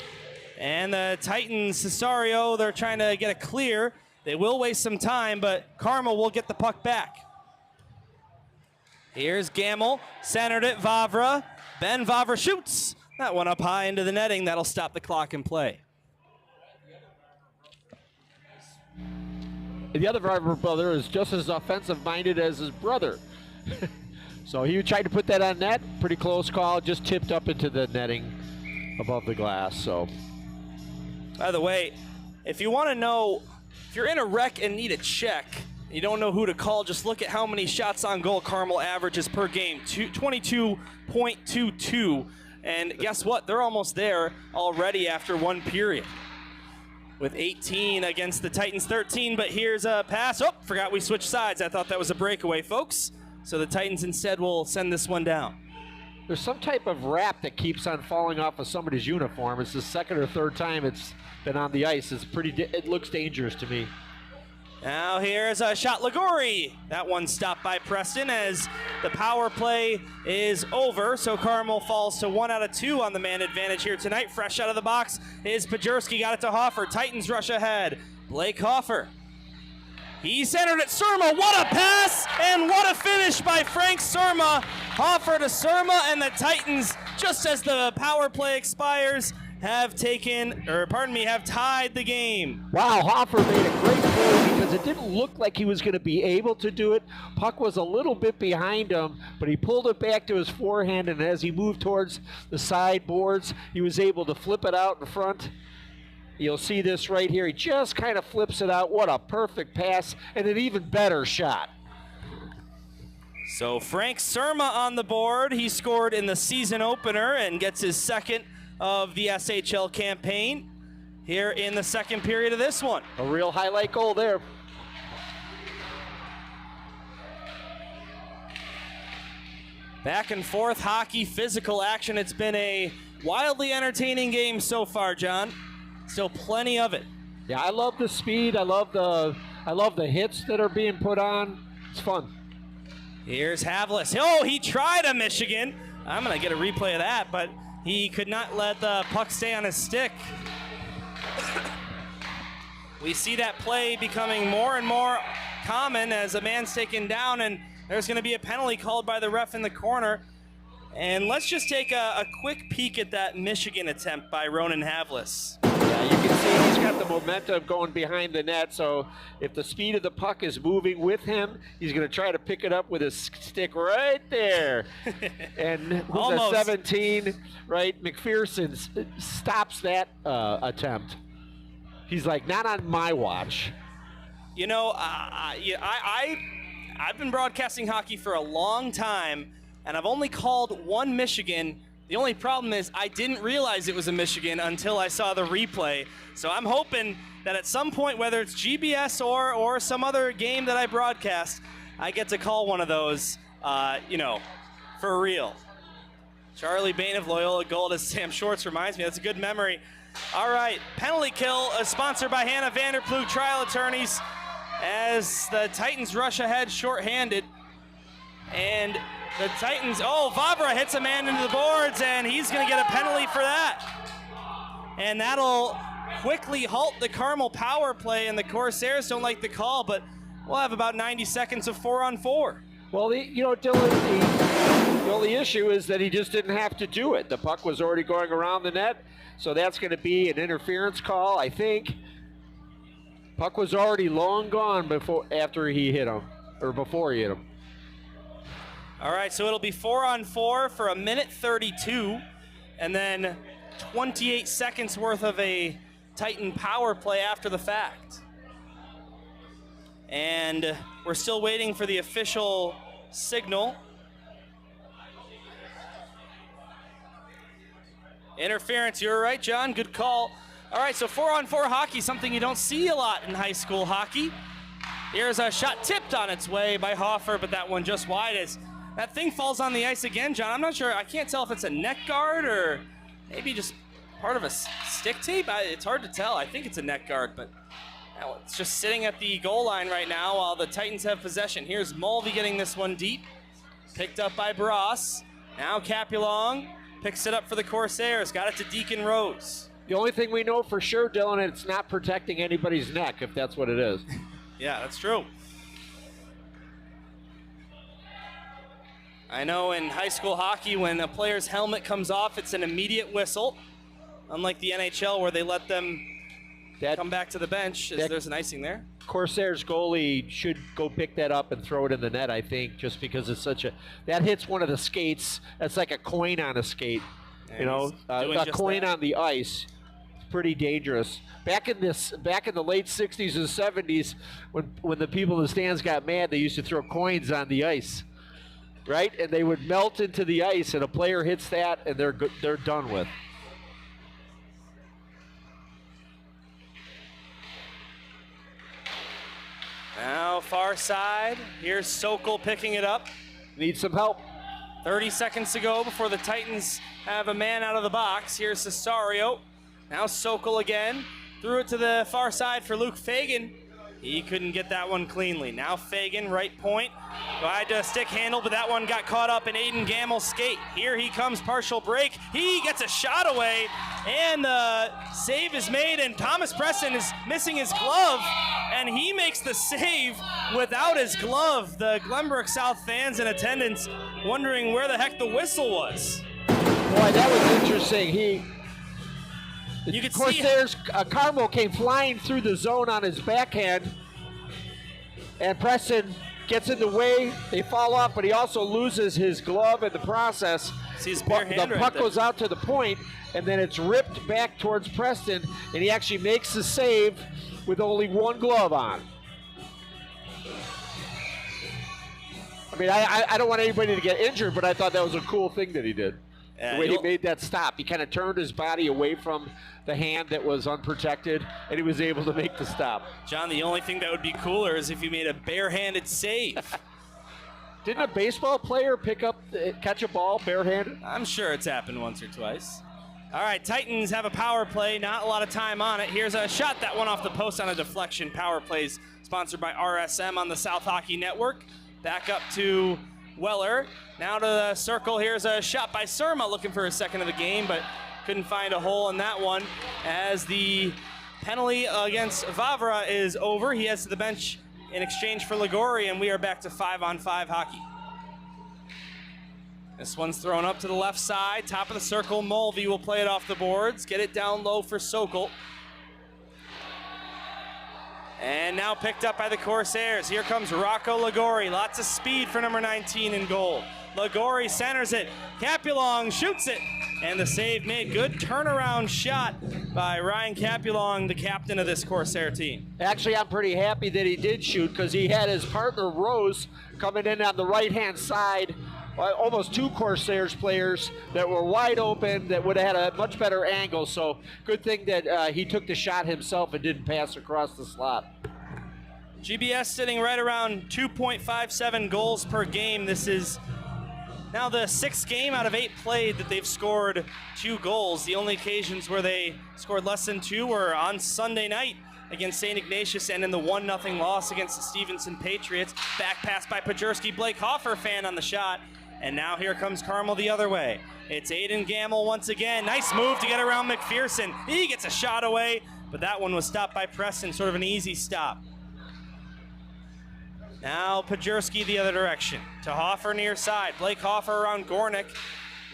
And the Titans, Cesario, they're trying to get a clear. They will waste some time, but Carmel will get the puck back. Here's Gamble, centered it, Vavra. Ben Vavra shoots. That one up high into the netting. That'll stop the clock and play. The other Vavra brother is just as offensive-minded as his brother. So he tried to put that on net. Pretty close call, just tipped up into the netting above the glass. So, by the way, if you want to know, if you're in a wreck and need a check, you don't know who to call, just look at how many shots on goal Carmel averages per game, 22.22. And guess what? They're almost there already after one period with 18 against the Titans 13. But here's a pass. Oh, forgot we switched sides. I thought that was a breakaway, folks. So the Titans instead will send this one down. There's some type of wrap that keeps on falling off of somebody's uniform. It's the second or third time it's been on the ice. It looks dangerous to me. Now here's a shot, Ligori. That one stopped by Preston as the power play is over. So Carmel falls to 1 out of 2 on the man advantage here tonight. Fresh out of the box is Pajerski, got it to Hoffer. Titans rush ahead. Blake Hoffer. He centered it, Surma. What a pass and what a finish by Frank Surma. Hoffer to Surma, and the Titans, just as the power play expires, have tied the game. Wow, Hoffer made a great play because it didn't look like he was going to be able to do it. Puck was a little bit behind him, but he pulled it back to his forehand, and as he moved towards the sideboards, he was able to flip it out in front. You'll see this right here. He just kind of flips it out. What a perfect pass and an even better shot. So Frank Surma on the board. He scored in the season opener and gets his second of the SHL campaign here in the second period of this one. A real highlight goal there. Back and forth hockey, physical action. It's been a wildly entertaining game so far, John. Still plenty of it. Yeah, I love the speed. I love the hits that are being put on. It's fun. Here's Havlis. Oh, he tried a Michigan. I'm going to get a replay of that, but he could not let the puck stay on his stick. We see that play becoming more and more common as a man's taken down, and there's going to be a penalty called by the ref in the corner. And let's just take a quick peek at that Michigan attempt by Ronan Havlis. Yeah, you can see he's got the momentum going behind the net, so if the speed of the puck is moving with him, he's going to try to pick it up with his stick right there. And who's a 17, right? McPherson stops that attempt. He's like, not on my watch. You know, I've been broadcasting hockey for a long time, and I've only called one Michigan. The only problem is I didn't realize it was a Michigan until I saw the replay. So I'm hoping that at some point, whether it's GBS or some other game that I broadcast, I get to call one of those, for real. Charlie Bain of Loyola Gold, as Sam Shorts reminds me. That's a good memory. All right, penalty kill sponsored by Hannah Vanderploeg Trial Attorneys as the Titans rush ahead shorthanded. And the Titans, Vavra hits a man into the boards, and he's going to get a penalty for that. And that'll quickly halt the Carmel power play, and the Corsairs don't like the call, but we'll have about 90 seconds of 4-on-4. Well, Dylan, the only issue is that he just didn't have to do it. The puck was already going around the net, so that's going to be an interference call, I think. Puck was already long gone before he hit him. All right, so it'll be 4-on-4 for a minute 32, and then 28 seconds worth of a Titan power play after the fact. And we're still waiting for the official signal. Interference, you're right, John, good call. All right, so 4-on-4 hockey, something you don't see a lot in high school hockey. Here's a shot tipped on its way by Hoffer, but that one just wide as that thing falls on the ice again, John. I'm not sure. I can't tell if it's a neck guard or maybe just part of a stick tape. It's hard to tell. I think it's a neck guard, but it's just sitting at the goal line right now while the Titans have possession. Here's Mulvey getting this one deep. Picked up by Bross. Now Capulong picks it up for the Corsairs. Got it to Deacon Rose. The only thing we know for sure, Dylan, it's not protecting anybody's neck, if that's what it is. Yeah, that's true. I know in high school hockey, when a player's helmet comes off, it's an immediate whistle. Unlike the NHL, where they let them come back to the bench. There's an icing there. Corsairs goalie should go pick that up and throw it in the net, I think, just because it's that hits one of the skates. That's like a coin on a skate, a coin on the ice. It's pretty dangerous. Back in the late 60s and 70s, when the people in the stands got mad, they used to throw coins on the ice, right? And they would melt into the ice, and a player hits that, and they're done with. Now far side. Here's Sokol picking it up. Needs some help. 30 seconds to go before the Titans have a man out of the box. Here's Cesario. Now Sokol again. Threw it to the far side for Luke Fagan. He couldn't get that one cleanly. Now Fagan, right point. Tried to stick handle, but that one got caught up in Aiden Gamel's skate. Here he comes, partial break. He gets a shot away, and the save is made, and Thomas Preston is missing his glove, and he makes the save without his glove. The Glenbrook South fans in attendance wondering where the heck the whistle was. Boy, that was interesting. You could Corsairs, Carmel came flying through the zone on his backhand, and Preston gets in the way. They fall off, but he also loses his glove in the process. See his bare hand the right puck there. goes out to the point, and then it's ripped back towards Preston, and he actually makes the save with only one glove on. I mean, I don't want anybody to get injured, but I thought that was a cool thing that he did. The way he made that stop. He kind of turned his body away from the hand that was unprotected, and he was able to make the stop. John, the only thing that would be cooler is if you made a barehanded save. Didn't a baseball player catch a ball barehanded? I'm sure it's happened once or twice. All right, Titans have a power play. Not a lot of time on it. Here's a shot that went off the post on a deflection. Power plays sponsored by RSM on the South Hockey Network. Back up to Weller. Now to the circle. Here's a shot by Surma, looking for his second of the game, but couldn't find a hole in that one as the penalty against Vavra is over. He heads to the bench in exchange for Ligori, and we are back to 5-on-5 hockey. This one's thrown up to the left side. Top of the circle, Mulvey will play it off the boards. Get it down low for Sokol. And now picked up by the Corsairs. Here comes Rocco Ligori. Lots of speed for number 19 in goal. Ligori centers it. Capulong shoots it. And the save made. Good turnaround shot by Ryan Capulong, the captain of this Corsair team. Actually, I'm pretty happy that he did shoot because he had his partner, Rose, coming in on the right-hand side. Almost two Corsairs players that were wide open that would have had a much better angle. So good thing that he took the shot himself and didn't pass across the slot. GBS sitting right around 2.57 goals per game. This is now the 6th game out of 8 played that they've scored 2 goals. The only occasions where they scored less than 2 were on Sunday night against St. Ignatius and in the 1-0 loss against the Stevenson Patriots. Back pass by Pajerski. Blake Hoffer fan on the shot. And now here comes Carmel the other way. It's Aiden Gamble once again. Nice move to get around McPherson. He gets a shot away, but that one was stopped by Preston, sort of an easy stop. Now Pajerski the other direction. To Hoffer near side. Blake Hoffer around Gornick.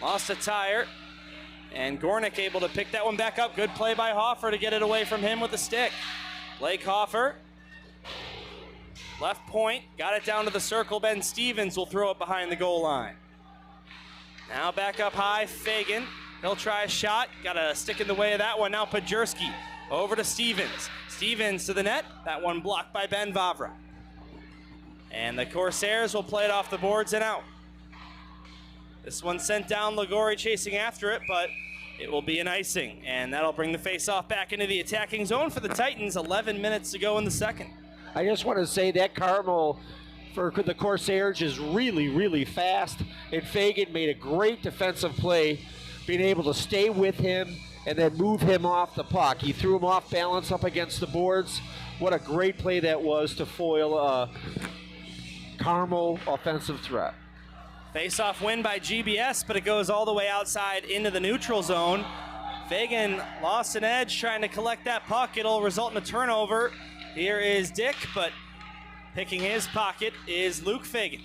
Lost a tire. And Gornick able to pick that one back up. Good play by Hoffer to get it away from him with the stick. Blake Hoffer. Left point, got it down to the circle. Ben Stevens will throw it behind the goal line. Now back up high, Fagan. He'll try a shot, got a stick in the way of that one. Now Pajerski over to Stevens. Stevens to the net, that one blocked by Ben Vavra. And the Corsairs will play it off the boards and out. This one sent down, Ligori chasing after it, but it will be an icing. And that'll bring the face-off back into the attacking zone for the Titans. 11 minutes to go in the second. I just want to say that Carmel for the Corsairs is really, really fast. And Fagan made a great defensive play, being able to stay with him and then move him off the puck. He threw him off balance up against the boards. What a great play that was to foil a Carmel offensive threat. Face-off win by GBS, but it goes all the way outside into the neutral zone. Fagan lost an edge trying to collect that puck. It'll result in a turnover. Here is Dick, but picking his pocket is Luke Fagan.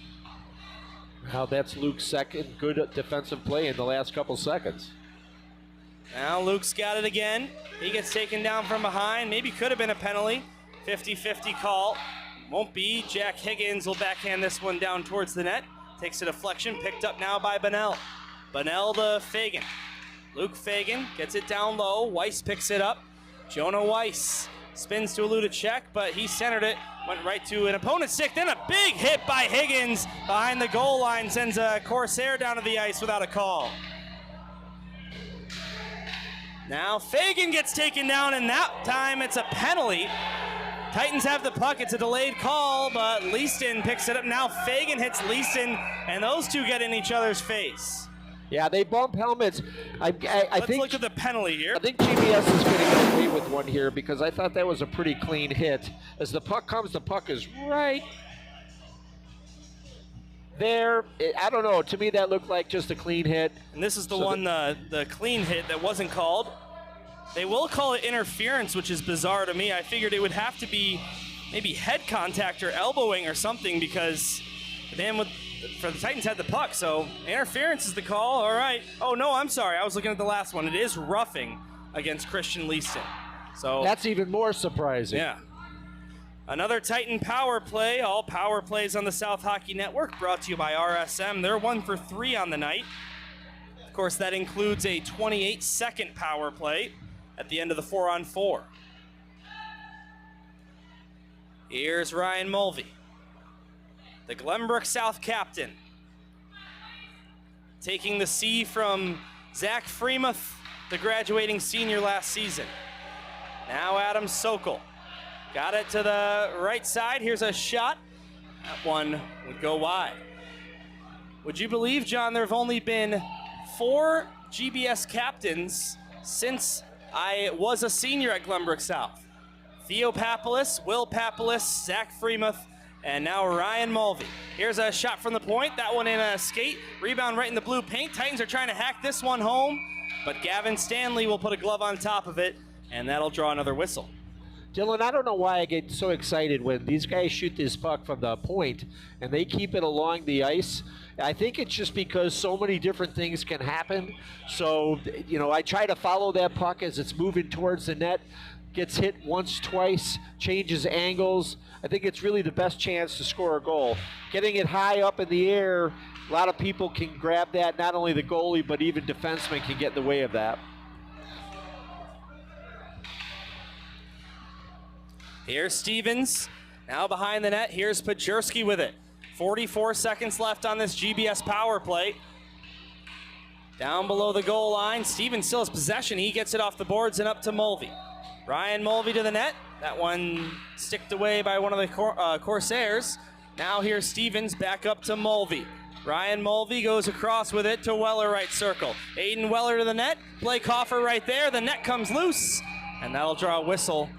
Now that's Luke's second good defensive play in the last couple seconds. Now Luke's got it again. He gets taken down from behind. Maybe could have been a penalty. 50-50 call. Won't be. Jack Higgins will backhand this one down towards the net. Takes a deflection, picked up now by Bunnell. Bunnell to Fagan. Luke Fagan gets it down low. Weiss picks it up. Jonah Weiss spins to elude a check, but he centered it, went right to an opponent's stick. Then a big hit by Higgins behind the goal line sends a Corsair down to the ice without a call. Now Fagan gets taken down, and that time it's a penalty. Titans have the puck. It's a delayed call, but Leaston picks it up. Now Fagan hits Leaston, and those two get in each other's face. Yeah, they bump helmets. I Let's think, look at the penalty here. I think GBS is going to get away with one here because I thought that was a pretty clean hit. As the puck comes, the puck is right there. I don't know. To me, that looked like just a clean hit. And this is the one, the clean hit that wasn't called. They will call it interference, which is bizarre to me. I figured it would have to be maybe head contact or elbowing or something because the man for the Titans had the puck. So interference is the call. All right. Oh, no, I'm sorry. I was looking at the last one. It is roughing against Christian Leaston. So that's even more surprising. Yeah. Another Titan power play. All power plays on the South Hockey Network brought to you by RSM. They're 1 for 3 on the night. Of course, that includes a 28-second power play at the end of the 4-on-4. Here's Ryan Mulvey, the Glenbrook South captain, taking the C from Zach Freemuth, the graduating senior last season. Now Adam Sokol. Got it to the right side. Here's a shot. That one would go wide. Would you believe, John, there have only been 4 GBS captains since I was a senior at Glenbrook South. Theo Papolis, Will Papolis, Zach Freemuth, And now Ryan Mulvey. Here's a shot from the point. That one in a skate. Rebound right in the blue paint. Titans are trying to hack this one home, but Gavin Stanley will put a glove on top of it, and that'll draw another whistle. Dylan, I don't know why I get so excited when these guys shoot this puck from the point and they keep it along the ice. I think it's just because so many different things can happen. So, you know, I try to follow that puck as it's moving towards the net, gets hit once, twice, changes angles. I think it's really the best chance to score a goal. Getting it high up in the air, a lot of people can grab that. Not only the goalie, but even defensemen can get in the way of that. Here's Stevens, now behind the net. Here's Pajurski with it. 44 seconds left on this GBS power play. Down below the goal line, Stevens still has possession. He gets it off the boards and up to Mulvey. Ryan Mulvey to the net. That one sticked away by one of the Corsairs. Now here's Stevens back up to Mulvey. Ryan Mulvey goes across with it to Weller right circle. Aiden Weller to the net. Blake Hoffer right there. The net comes loose, and that'll draw a whistle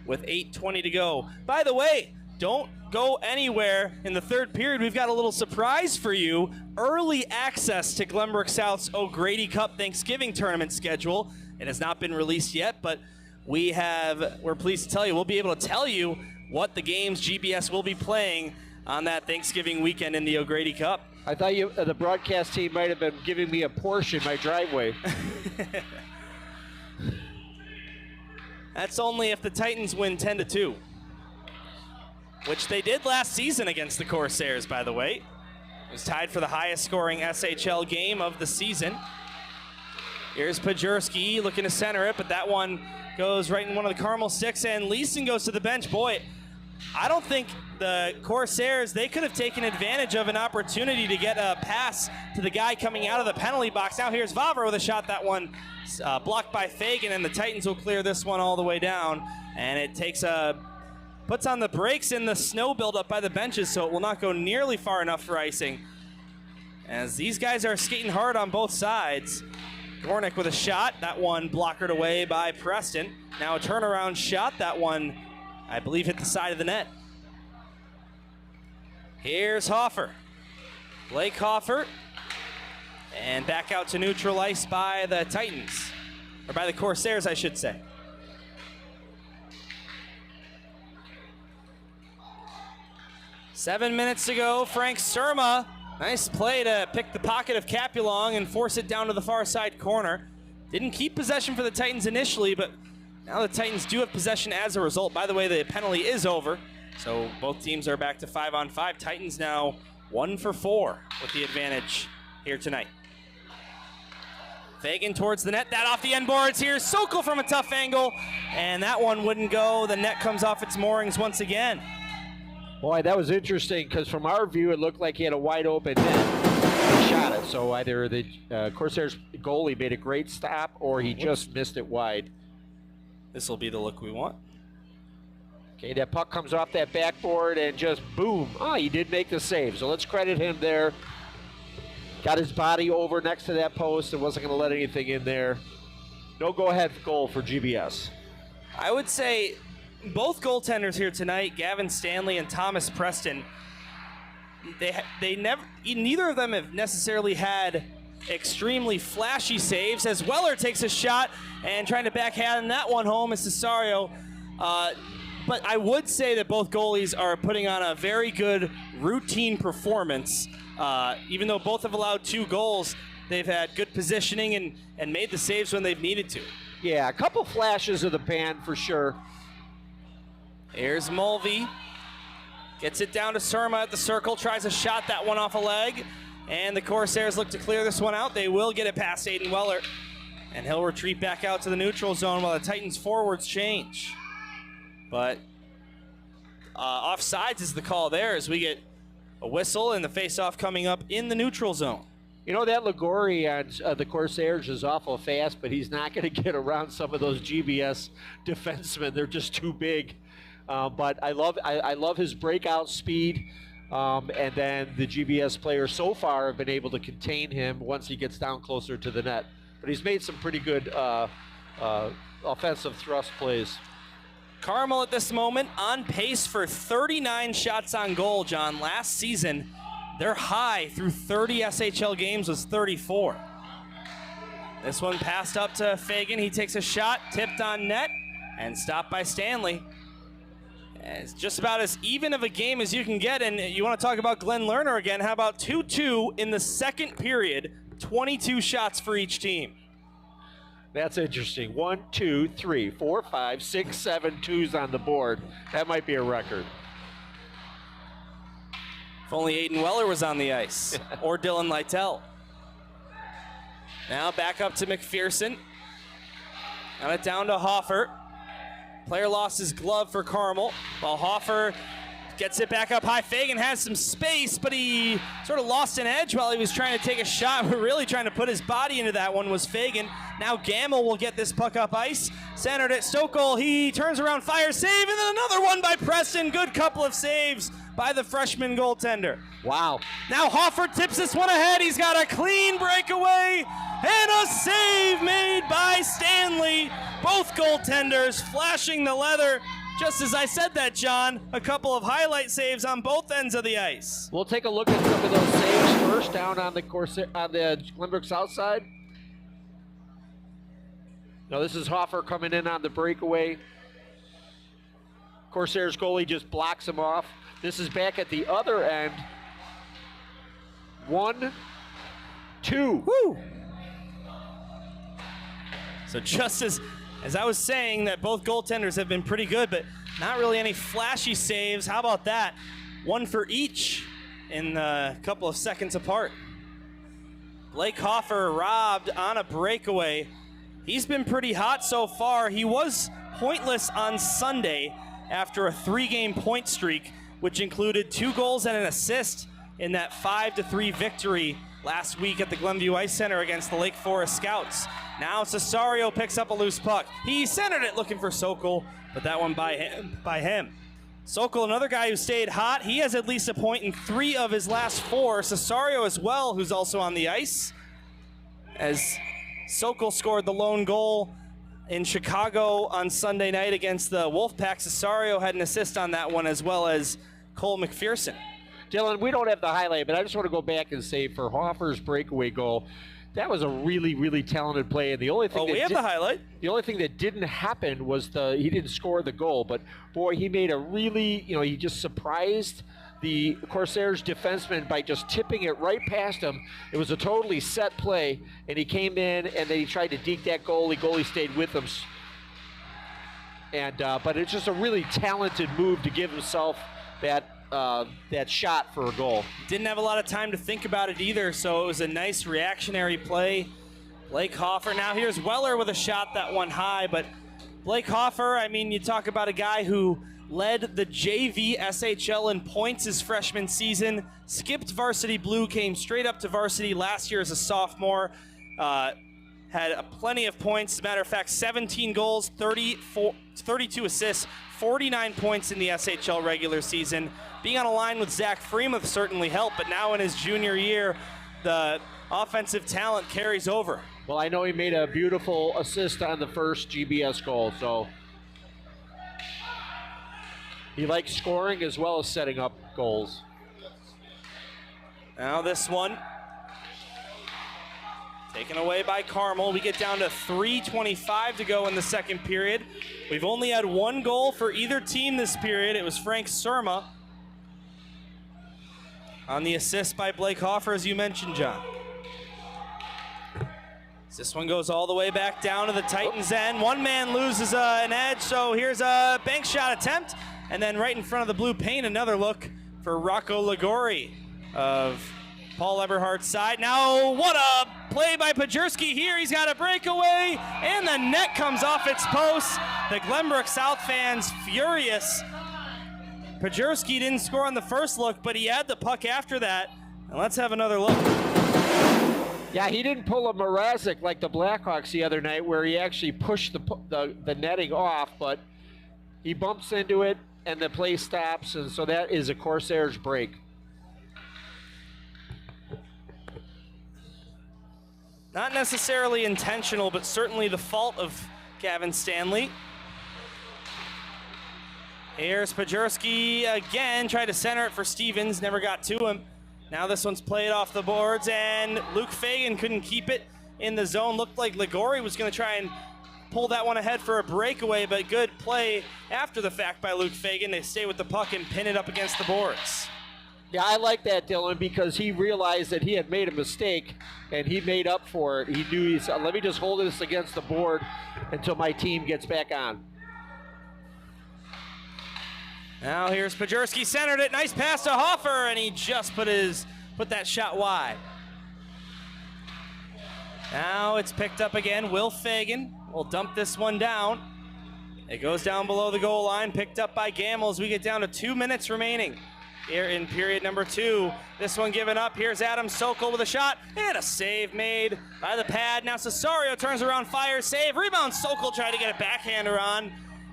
with 8:20 to go. By the way, don't go anywhere in the third period. We've got a little surprise for you. Early access to Glenbrook South's O'Grady Cup Thanksgiving tournament schedule. It has not been released yet, but we're pleased to tell you, we'll be able to tell you what the games GBS will be playing on that Thanksgiving weekend in the O'Grady Cup. I thought the broadcast team might have been giving me a Porsche in my driveway. That's only if the Titans win 10-2, which they did last season against the Corsairs, by the way. It was tied for the highest scoring SHL game of the season. Here's Pajurski looking to center it, but that one goes right in one of the Carmel sticks, and Leeson goes to the bench. Boy, I don't think the Corsairs, they could have taken advantage of an opportunity to get a pass to the guy coming out of the penalty box. Now here's Vavra with a shot. That one blocked by Fagan, and the Titans will clear this one all the way down. And it puts on the brakes in the snow buildup by the benches, so it will not go nearly far enough for icing. As these guys are skating hard on both sides. Gornick with a shot. That one blockered away by Preston. Now a turnaround shot. That one, I believe, hit the side of the net. Here's Hoffer. Blake Hoffer. And back out to neutral ice by the Titans. Or by the Corsairs, I should say. Seven minutes to go. Frank Surma. Nice play to pick the pocket of Capulong and force it down to the far side corner. Didn't keep possession for the Titans initially, but now the Titans do have possession as a result. By the way, the penalty is over, so both teams are back to 5-on-5. Titans now 1 for 4 with the advantage here tonight. Fagan towards the net. That off the end boards here. Sokol from a tough angle, and that one wouldn't go. The net comes off its moorings once again. Boy, that was interesting because from our view, it looked like he had a wide open net. He shot it, so either the Corsairs goalie made a great stop or he just missed it wide. This will be the look we want. Okay, that puck comes off that backboard and just boom. Oh, he did make the save, so let's credit him there. Got his body over next to that post and wasn't going to let anything in there. No go-ahead goal for GBS. I would say both goaltenders here tonight, Gavin Stanley and Thomas Preston, neither of them have necessarily had extremely flashy saves, as Weller takes a shot and trying to backhand that one home is Cesario. But I would say that both goalies are putting on a very good routine performance. Even though both have allowed 2 goals, they've had good positioning and made the saves when they've needed to. Yeah, a couple flashes of the pan for sure. Here's Mulvey. Gets it down to Surma at the circle. Tries a shot, that one off a leg. And the Corsairs look to clear this one out. They will get it past Aiden Weller. And he'll retreat back out to the neutral zone while the Titans forwards change. But offsides is the call there as we get a whistle and the face-off coming up in the neutral zone. You know, that Ligori on the Corsairs is awful fast, but he's not going to get around some of those GBS defensemen. They're just too big. But I love his breakout speed, and then the GBS players so far have been able to contain him once he gets down closer to the net. But he's made some pretty good offensive thrust plays. Carmel at this moment on pace for 39 shots on goal, John. Last season, their high through 30 SHL games was 34. This one passed up to Fagan. He takes a shot, tipped on net, and stopped by Stanley. It's just about as even of a game as you can get, and you want to talk about Glenn Lerner again. How about 2-2 in the second period, 22 shots for each team. That's interesting. 1, 2, 3, 4, 5, 6, 7 twos on the board. That might be a record. If only Aiden Weller was on the ice, or Dylan Lytell. Now back up to McPherson. Got it down to Hoffer. Player lost his glove for Carmel, while Hoffer gets it back up high. Fagan has some space, but he sort of lost an edge while he was trying to take a shot. We're really trying to put his body into that one was Fagan. Now Gamble will get this puck up ice. Centered at Stokel. He turns around, fires, save, and then another one by Preston. Good couple of saves by the freshman goaltender. Wow. Now Hoffer tips this one ahead. He's got a clean breakaway and a save made by Stanley. Both goaltenders flashing the leather. Just as I said that, John, a couple of highlight saves on both ends of the ice. We'll take a look at some of those saves first down on the Glenbrook South side. Now this is Hoffer coming in on the breakaway. Corsairs goalie just blocks him off. This is back at the other end. 1, 2. Woo! So just as I was saying that both goaltenders have been pretty good, but not really any flashy saves. How about that? One for each in a couple of seconds apart. Blake Hoffer robbed on a breakaway. He's been pretty hot so far. He was pointless on Sunday after a 3-game point streak, which included 2 goals and an assist in that 5-3 victory last week at the Glenview Ice Center against the Lake Forest Scouts. Now Cesario picks up a loose puck. He centered it looking for Sokol, but that one by him. Sokol, another guy who stayed hot. He has at least a point in 3 of his last 4. Cesario as well, who's also on the ice, as Sokol scored the lone goal in Chicago on Sunday night against the Wolfpack. Cesario had an assist on that one, as well as Cole McPherson. Dylan, we don't have the highlight, but I just want to go back and say for Hoffer's breakaway goal, that was a really, really talented play. And the only thing we have the highlight. The only thing that didn't happen was he didn't score the goal, but boy, he made a really, he just surprised the Corsairs defenseman by just tipping it right past him. It was a totally set play, and he came in and then he tried to deke that goalie. Goalie stayed with him. And but it's just a really talented move to give himself that shot for a goal. Didn't have a lot of time to think about it either, so it was a nice reactionary play. Blake Hoffer. Now here's Weller with a shot that one high, but Blake Hoffer, I mean, you talk about a guy who led the JV SHL in points his freshman season, skipped varsity blue, came straight up to varsity last year as a sophomore, had plenty of points. As a matter of fact, 17 goals, 32 assists, 49 points in the SHL regular season. Being on a line with Zach Freemuth certainly helped, but now in his junior year, the offensive talent carries over. Well, I know he made a beautiful assist on the first GBS goal, so he likes scoring as well as setting up goals. Now this one, taken away by Carmel. We get down to 3:25 to go in the second period. We've only had 1 goal for either team this period. It was Frank Surma on the assist by Blake Hoffer, as you mentioned, John. This one goes all the way back down to the Titans' end. One man loses an edge, so here's a bank shot attempt. And then right in front of the blue paint, another look for Rocco Ligori of Paul Eberhardt's side. Now, what a play by Pajerski here. He's got a breakaway, and the net comes off its post. The Glenbrook South fans furious. Pajerski didn't score on the first look, but he had the puck after that. And let's have another look. Yeah, he didn't pull a Mrazek like the Blackhawks the other night where he actually pushed the netting off, but he bumps into it, and the play stops, and so that is a Corsairs break. Not necessarily intentional, but certainly the fault of Gavin Stanley. Here's Pajerski again, tried to center it for Stevens, never got to him. Now this one's played off the boards, and Luke Fagan couldn't keep it in the zone. Looked like Ligori was going to try and pull that one ahead for a breakaway, but good play after the fact by Luke Fagan. They stay with the puck and pin it up against the boards. Yeah, I like that, Dylan, because he realized that he had made a mistake, and he made up for it. He knew, he said, let me just hold this against the board until my team gets back on. Now here's Pajerski, centered it, nice pass to Hoffer, and he just put that shot wide. Now it's picked up again. Will Fagan will dump this one down. It goes down below the goal line, picked up by Gamble as we get down to 2 minutes remaining here in period number 2. This one given up. Here's Adam Sokol with a shot, and a save made by the pad. Now Cesario turns around, fires, save, rebound. Sokol tried to get a backhander on,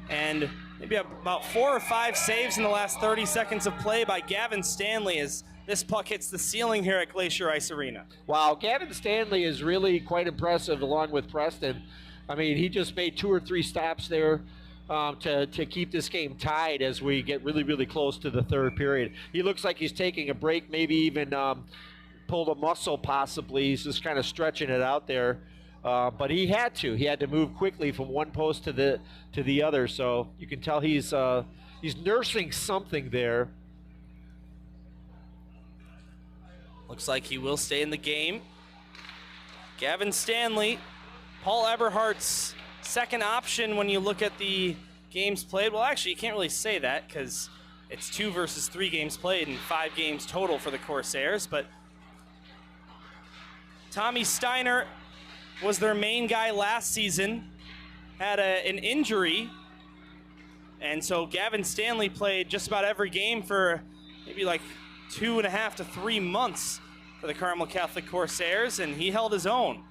and maybe about 4 or 5 saves in the last 30 seconds of play by Gavin Stanley as this puck hits the ceiling here at Glacier Ice Arena. Wow, Gavin Stanley is really quite impressive along with Preston. I mean, he just made 2 or 3 stops there to keep this game tied as we get really, really close to the third period. He looks like he's taking a break, maybe even pulled a muscle possibly. He's just kind of stretching it out there. But he had to move quickly from one post to the other. So you can tell he's nursing something there. Looks like he will stay in the game. Gavin Stanley, Paul Eberhardt's second option when you look at the games played. Well, actually, you can't really say that because it's 2 versus 3 games played and 5 games total for the Corsairs. But Tommy Steiner was their main guy last season, had an injury, and so Gavin Stanley played just about every game for maybe like 2.5 to 3 months for the Carmel Catholic Corsairs, and he held his own.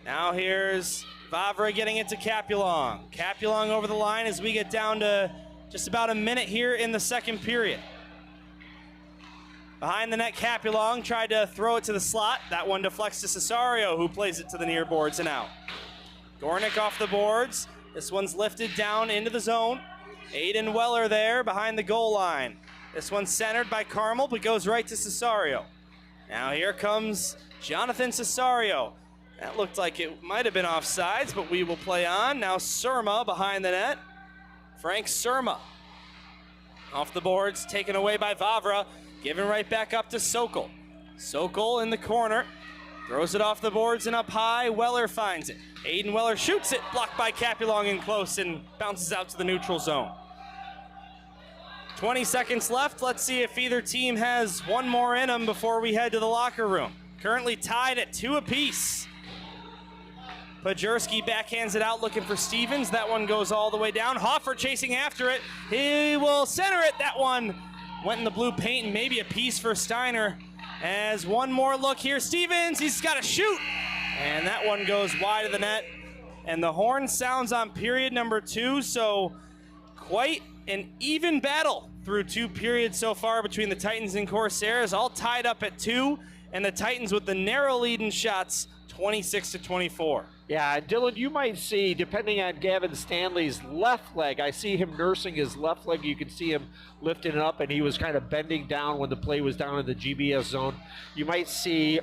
Now here's Vavra getting it to Capulong. Capulong over the line as we get down to just about a minute here in the second period. Behind the net, Capulong tried to throw it to the slot. That one deflects to Cesario, who plays it to the near boards and out. Gornick off the boards. This one's lifted down into the zone. Aiden Weller there behind the goal line. This one's centered by Carmel, but goes right to Cesario. Now here comes Jonathan Cesario. That looked like it might have been offsides, but we will play on. Now Surma behind the net. Frank Surma. Off the boards, taken away by Vavra. Given right back up to Sokol. Sokol in the corner. Throws it off the boards and up high. Weller finds it. Aiden Weller shoots it. Blocked by Capulong in close and bounces out to the neutral zone. 20 seconds left. Let's see if either team has one more in them before we head to the locker room. Currently tied at 2 apiece. Pajerski backhands it out looking for Stevens. That one goes all the way down. Hoffer chasing after it. He will center it. That one went in the blue paint and maybe a piece for Steiner. As one more look here. Stevens, he's got to shoot. And that one goes wide of the net. And the horn sounds on period number 2. So quite an even battle through 2 periods so far between the Titans and Corsairs. All tied up at 2. And the Titans with the narrow lead in shots, 26-24. Yeah, Dylan, you might see, depending on Gavin Stanley's left leg, I see him nursing his left leg. You can see him lifting it up, and he was kind of bending down when the play was down in the GBS zone. You might see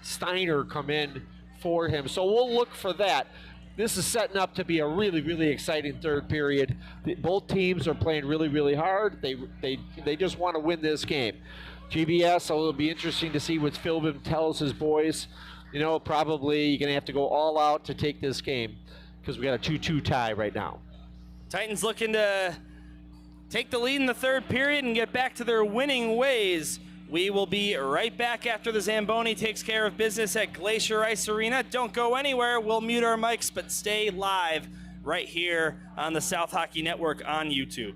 Steiner come in for him. So we'll look for that. This is setting up to be a really, really exciting third period. Both teams are playing really, really hard. They just want to win this game. GBS, so it'll be interesting to see what Philbin tells his boys. You know, probably you're going to have to go all out to take this game because we got a 2-2 tie right now. Titans looking to take the lead in the third period and get back to their winning ways. We will be right back after the Zamboni takes care of business at Glacier Ice Arena. Don't go anywhere. We'll mute our mics, but stay live right here on the South Hockey Network on YouTube.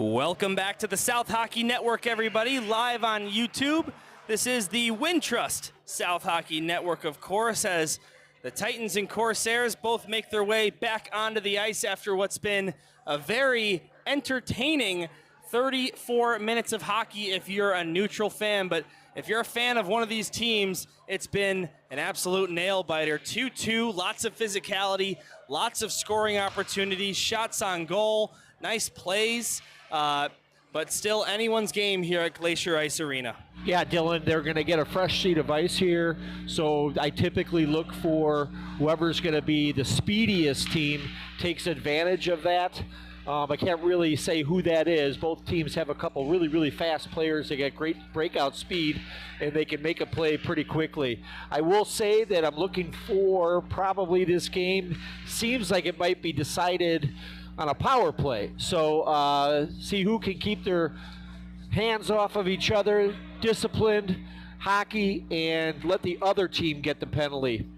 Welcome back to the South Hockey Network, everybody, live on YouTube. This is the Wintrust South Hockey Network, of course, as the Titans and Corsairs both make their way back onto the ice after what's been a very entertaining 34 minutes of hockey if you're a neutral fan. But if you're a fan of one of these teams, it's been an absolute nail-biter. 2-2, lots of physicality, lots of scoring opportunities, shots on goal, nice plays. But still anyone's game here at Glacier Ice Arena. Yeah, Dylan, they're going to get a fresh sheet of ice here, so I typically look for whoever's going to be the speediest team takes advantage of that. I can't really say who that is. Both teams have a couple really, really fast players. They got great breakout speed, and they can make a play pretty quickly. I will say that I'm looking for probably this game seems like it might be decided on a power play. So see who can keep their hands off of each other, disciplined hockey, and let the other team get the penalty.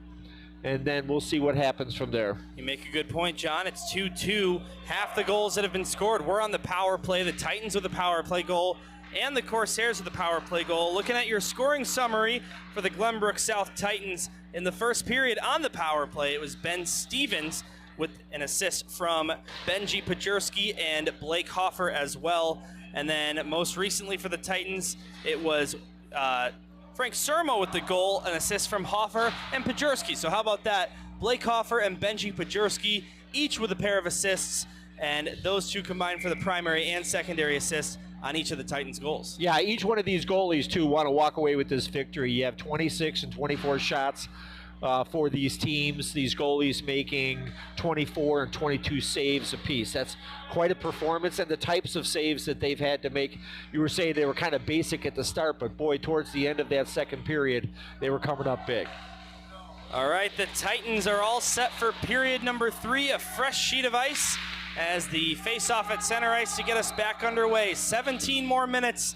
And then we'll see what happens from there. You make a good point, John. It's 2-2. Half the goals that have been scored were on the power play. The Titans with the power play goal and the Corsairs with the power play goal. Looking at your scoring summary for the Glenbrook South Titans in the first period on the power play, it was Ben Stevens with an assist from Benji Pajurski and Blake Hoffer as well. And then most recently for the Titans, it was Frank Sermo with the goal, an assist from Hoffer and Pajurski. So how about that? Blake Hoffer and Benji Pajurski, each with a pair of assists, and those two combined for the primary and secondary assists on each of the Titans' goals. Yeah, each one of these goalies, too, want to walk away with this victory. You have 26 and 24 shots for these teams, these goalies making 24 and 22 saves apiece. That's quite a performance, and the types of saves that they've had to make. You were saying they were kind of basic at the start, but boy, towards the end of that second period, they were coming up big. All right, the Titans are all set for period number 3, a fresh sheet of ice as the face-off at center ice to get us back underway. 17 more minutes,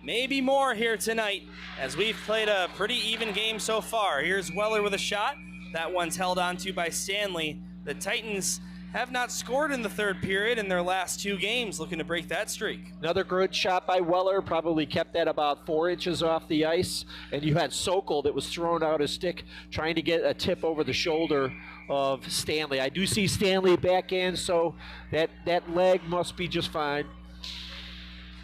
maybe more here tonight, as we've played a pretty even game so far. Here's Weller with a shot. That one's held on to by Stanley. The Titans have not scored in the third period in their last 2 games, looking to break that streak. Another good shot by Weller, probably kept that about 4 inches off the ice. And you had Sokol that was throwing out his stick, trying to get a tip over the shoulder of Stanley. I do see Stanley back in, so that leg must be just fine.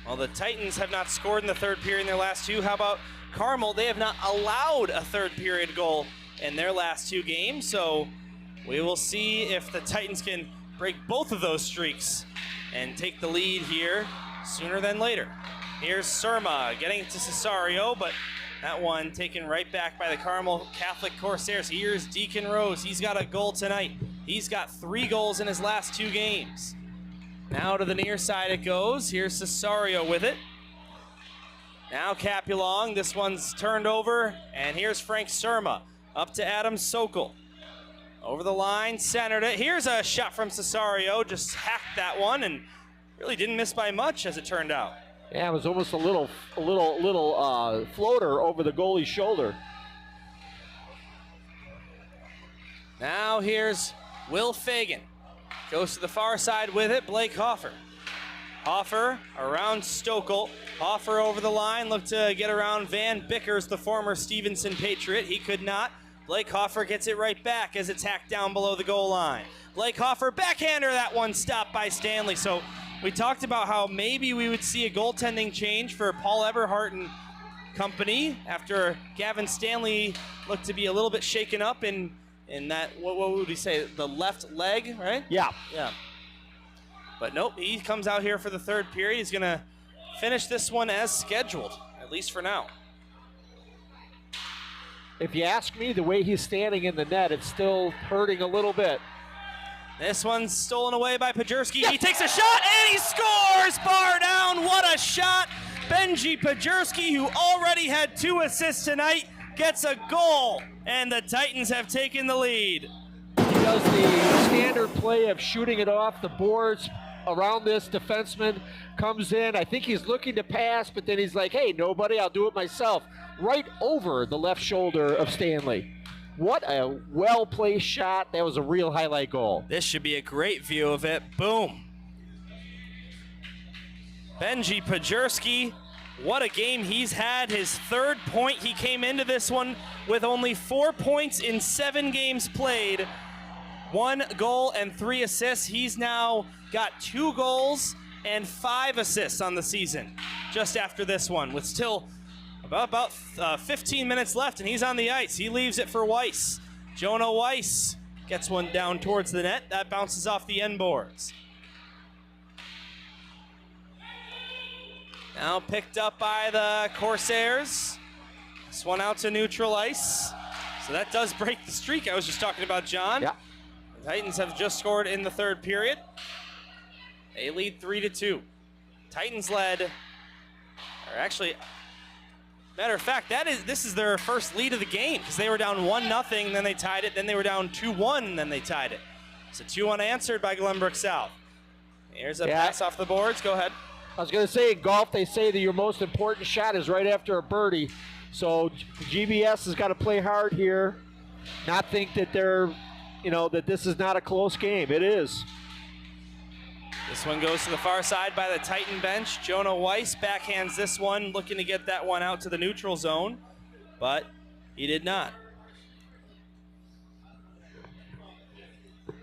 Well, the Titans have not scored in the third period in their last 2. How about Carmel? They have not allowed a third period goal in their last 2 games, so we will see if the Titans can break both of those streaks and take the lead here sooner than later. Here's Surma getting it to Cesario, but that one taken right back by the Carmel Catholic Corsairs. Here's Deacon Rose. He's got a goal tonight. He's got 3 goals in his last 2 games. Now to the near side it goes. Here's Cesario with it. Now Capulong. This one's turned over. And here's Frank Surma. Up to Adam Sokol. Over the line, centered it. Here's a shot from Cesario. Just hacked that one and really didn't miss by much as it turned out. Yeah, it was almost a little floater over the goalie's shoulder. Now here's Will Fagan. Goes to the far side with it, Blake Hoffer. Hoffer around Stokel. Hoffer over the line, looked to get around Van Bickers, the former Stevenson Patriot. He could not. Blake Hoffer gets it right back as it's hacked down below the goal line. Blake Hoffer, backhander, that one stopped by Stanley. So we talked about how maybe we would see a goaltending change for Paul Eberhardt and company after Gavin Stanley looked to be a little bit shaken up in that, what would we say, the left leg, right? Yeah. Yeah. But nope, he comes out here for the third period. He's going to finish this one as scheduled, at least for now. If you ask me, the way he's standing in the net, it's still hurting a little bit. This one's stolen away by Pajurski. He takes a shot and he scores! Bar down, what a shot! Benji Pajurski, who already had 2 assists tonight, gets a goal, and the Titans have taken the lead. He does the standard play of shooting it off the boards around this defenseman, comes in. I think he's looking to pass, but then he's like, hey, nobody, I'll do it myself. Right over the left shoulder of Stanley. What a well-placed shot. That was a real highlight goal. This should be a great view of it. Boom. Benji Pajerski, what a game he's had. His third point. He came into this one with only 4 points in 7 games played. 1 goal and 3 assists. He's now got 2 goals and 5 assists on the season just after this one, with still about 15 minutes left, and he's on the ice. He leaves it for Weiss. Jonah Weiss gets one down towards the net. That bounces off the end boards. Now picked up by the Corsairs. This one out to neutral ice. So that does break the streak I was just talking about, John. Yeah. The Titans have just scored in the third period. They lead 3-2. Titans led, or actually, matter of fact, this is their first lead of the game, because they were down 1-0, then they tied it, then they were down 2-1, then they tied it. So 2 unanswered by Glenbrook South. Here's a pass off the boards. Go ahead. I was going to say, in golf, they say that your most important shot is right after a birdie. So GBS has got to play hard here, not think that that this is not a close game. It is. This one goes to the far side by the Titan bench. Jonah Weiss backhands this one, looking to get that one out to the neutral zone, but he did not.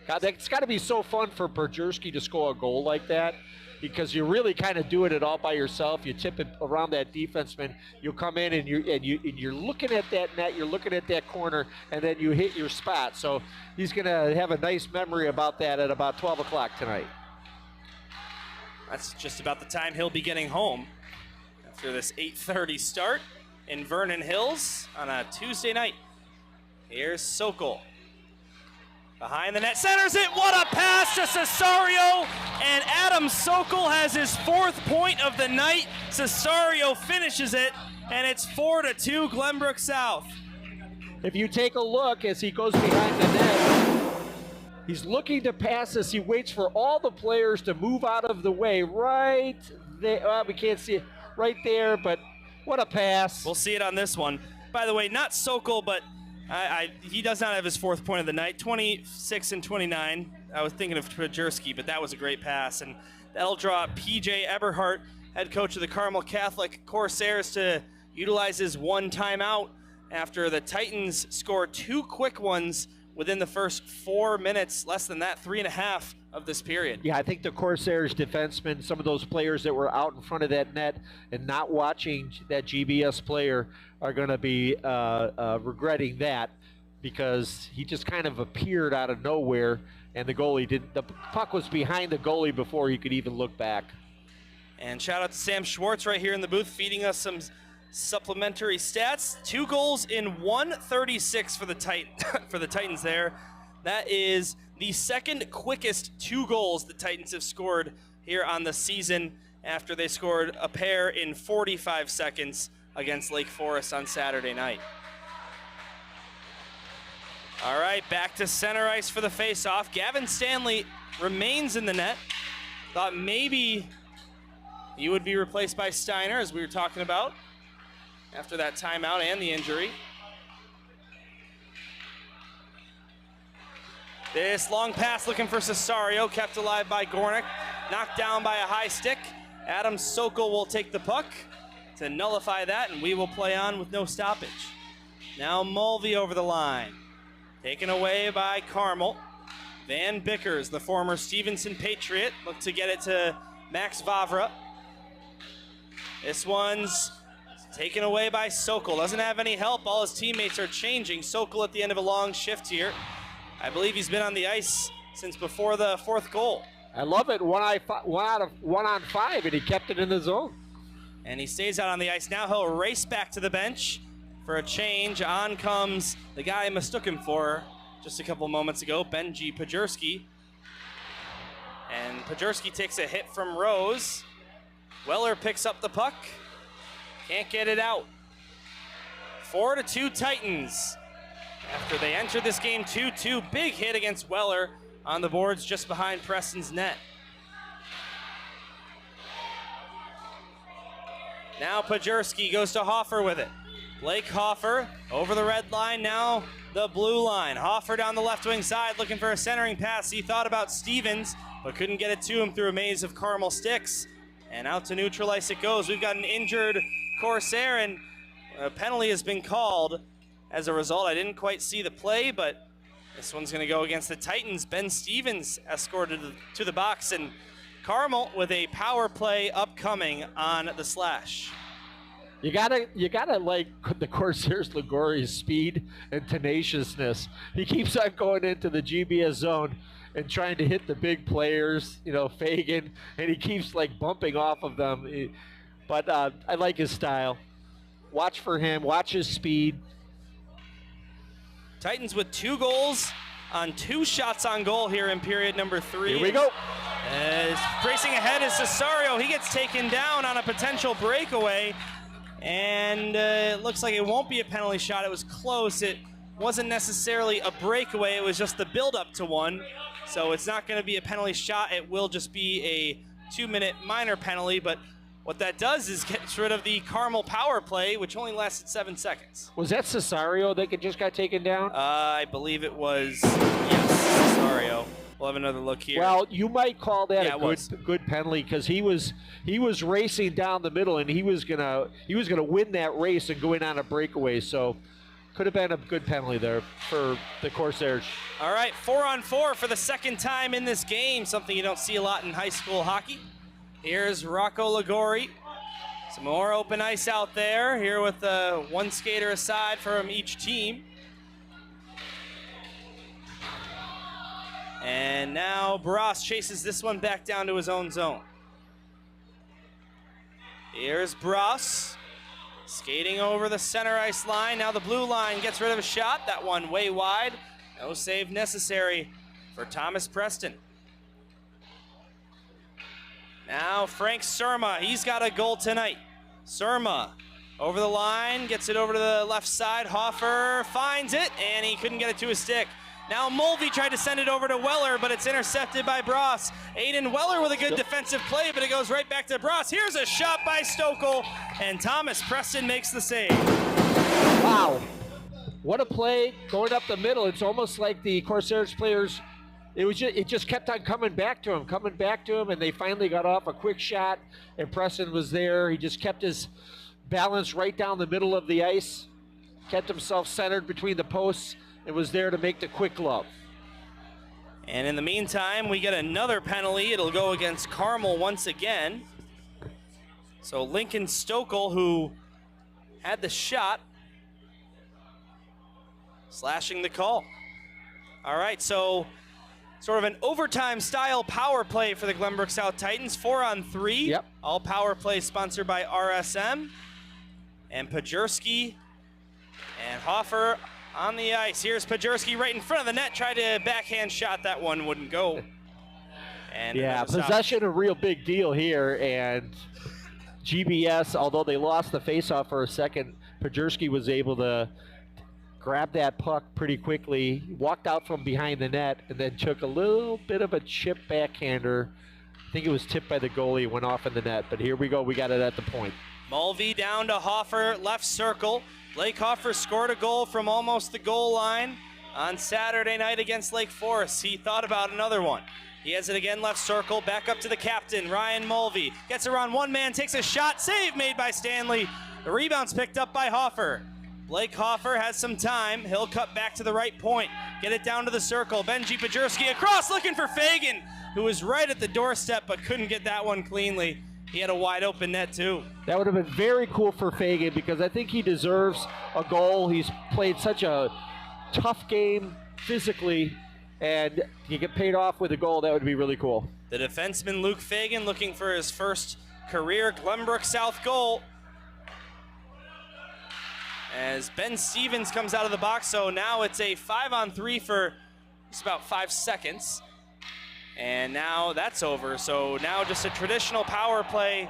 God, it's got to be so fun for Pajerski to score a goal like that, because you really kind of do it all by yourself. You tip it around that defenseman. You'll come in and you're looking at that net. You're looking at that corner, and then you hit your spot. So he's going to have a nice memory about that at about 12 o'clock tonight. That's just about the time he'll be getting home after this 8:30 start in Vernon Hills on a Tuesday night. Here's Sokol. Behind the net, centers it. What a pass to Cesario, and Adam Sokol has his 4th point of the night. Cesario finishes it, and it's 4-2 Glenbrook South. If you take a look as he goes behind the net, he's looking to pass as he waits for all the players to move out of the way right there. Well, we can't see it right there, but what a pass. We'll see it on this one. By the way, not Sokol, but he does not have his 4th point of the night, 26 and 29. I was thinking of Pajerski, but that was a great pass. And that'll draw P.J. Eberhardt, head coach of the Carmel Catholic Corsairs, to utilize his 1 timeout after the Titans scored 2 quick ones within the first 4 minutes, less than that, 3.5 of this period. Yeah, I think the Corsairs defensemen, some of those players that were out in front of that net and not watching that GBS player, are going to be regretting that, because he just kind of appeared out of nowhere, and the goalie didn't. The puck was behind the goalie before he could even look back. And shout out to Sam Schwartz right here in the booth, feeding us some supplementary stats. 2 goals in 1:36 for the Titans there. That is the 2nd quickest 2 goals the Titans have scored here on the season, after they scored a pair in 45 seconds against Lake Forest on Saturday night. All right, back to center ice for the face-off. Gavin Stanley remains in the net. Thought maybe he would be replaced by Steiner, as we were talking about, after that timeout and the injury. This long pass looking for Cesario, kept alive by Gornick, knocked down by a high stick. Adam Sokol will take the puck to nullify that, and we will play on with no stoppage. Now Mulvey over the line, taken away by Carmel. Van Bickers, the former Stevenson Patriot, look to get it to Max Vavra. This one's taken away by Sokol. Doesn't have any help. All his teammates are changing. Sokol at the end of a long shift here. I believe he's been on the ice since before the 4th goal. I love it. 1 on 5, and he kept it in the zone. And he stays out on the ice. Now he'll race back to the bench for a change. On comes the guy I mistook him for just a couple moments ago, Benji Pajerski. And Pajerski takes a hit from Rose. Weller picks up the puck. Can't get it out. 4-2 Titans. After they entered this game 2-2, big hit against Weller on the boards just behind Preston's net. Now Pajerski goes to Hoffer with it. Blake Hoffer over the red line, now the blue line. Hoffer down the left wing side looking for a centering pass. He thought about Stevens, but couldn't get it to him through a maze of Carmel sticks. And out to neutral ice it goes. We've got an injured Corsair, and a penalty has been called as a result. I didn't quite see the play, but this one's going to go against the Titans. Ben Stevens escorted to the box, and Carmel with a power play upcoming on the slash. You gotta like the Corsairs Ligori's speed and tenaciousness. He keeps on going into the GBS zone and trying to hit the big players, you know, Fagan, and he keeps like bumping off of them. But I like his style. Watch for him, watch his speed. Titans with 2 goals on 2 shots on goal here in period number 3. Here we go. Racing ahead is Cesario. He gets taken down on a potential breakaway, and it looks like it won't be a penalty shot. It was close. It wasn't necessarily a breakaway. It was just the build-up to one. So it's not going to be a penalty shot. It will just be a 2-minute minor penalty, but what that does is gets rid of the Carmel power play, which only lasted 7 seconds. Was that Cesario that just got taken down? I believe it was, yes, Cesario. We'll have another look here. Well, you might call that a good penalty, because he was racing down the middle, and he was gonna win that race and go in on a breakaway. So could have been a good penalty there for the Corsairs. All right, 4-on-4 for the second time in this game, something you don't see a lot in high school hockey. Here's Rocco Ligori. Some more open ice out there, here with one skater aside from each team. And now Barras chases this one back down to his own zone. Here's Barras skating over the center ice line. Now the blue line gets rid of a shot. That one way wide. No save necessary for Thomas Preston. Now Frank Surma, he's got a goal tonight. Surma over the line, gets it over to the left side. Hoffer finds it, and he couldn't get it to his stick. Now Mulvey tried to send it over to Weller, but it's intercepted by Bras. Aiden Weller with a good defensive play, but it goes right back to Bras. Here's a shot by Stokel, and Thomas Preston makes the save. Wow, what a play going up the middle. It's almost like the Corsairs players, it just kept on coming back to him, and they finally got off a quick shot, and Preston was there. He just kept his balance right down the middle of the ice, kept himself centered between the posts, and was there to make the quick glove. And in the meantime, we get another penalty. It'll go against Carmel once again. So Lincoln Stokel, who had the shot, slashing the call. All right, so sort of an overtime style power play for the Glenbrook South Titans, 4-on-3. Yep. All power play sponsored by RSM. And Pajerski and Hoffer on the ice. Here's Pajerski right in front of the net, tried to backhand shot. That one wouldn't go. And yeah, possession a real big deal here, and GBS, although they lost the faceoff for a second, Pajerski was able to grab that puck pretty quickly, walked out from behind the net, and then took a little bit of a chip backhander. I think it was tipped by the goalie, went off in the net, but here we go, we got it at the point. Mulvey down to Hoffer, left circle. Blake Hoffer scored a goal from almost the goal line on Saturday night against Lake Forest. He thought about another one. He has it again, left circle, back up to the captain, Ryan Mulvey. Gets around one man, takes a shot, save made by Stanley. The rebound's picked up by Hoffer. Blake Hoffer has some time. He'll cut back to the right point, get it down to the circle. Benji Pajerski across, looking for Fagan, who was right at the doorstep but couldn't get that one cleanly. He had a wide open net too. That would have been very cool for Fagan, because I think he deserves a goal. He's played such a tough game physically, and he get paid off with a goal. That would be really cool. The defenseman Luke Fagan looking for his first career Glenbrook South goal. As Ben Stevens comes out of the box, so now it's a 5-on-3 for just about 5 seconds. And now that's over, so now just a traditional power play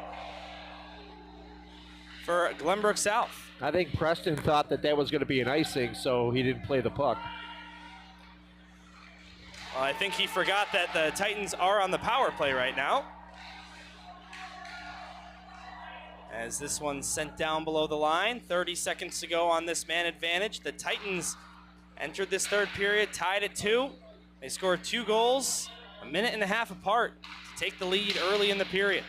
for Glenbrook South. I think Preston thought that was going to be an icing, so he didn't play the puck. Well, I think he forgot that the Titans are on the power play right now. As this one's sent down below the line, 30 seconds to go on this man advantage. The Titans entered this third period, tied at 2. They scored 2 goals, a minute and a half apart, to take the lead early in the period.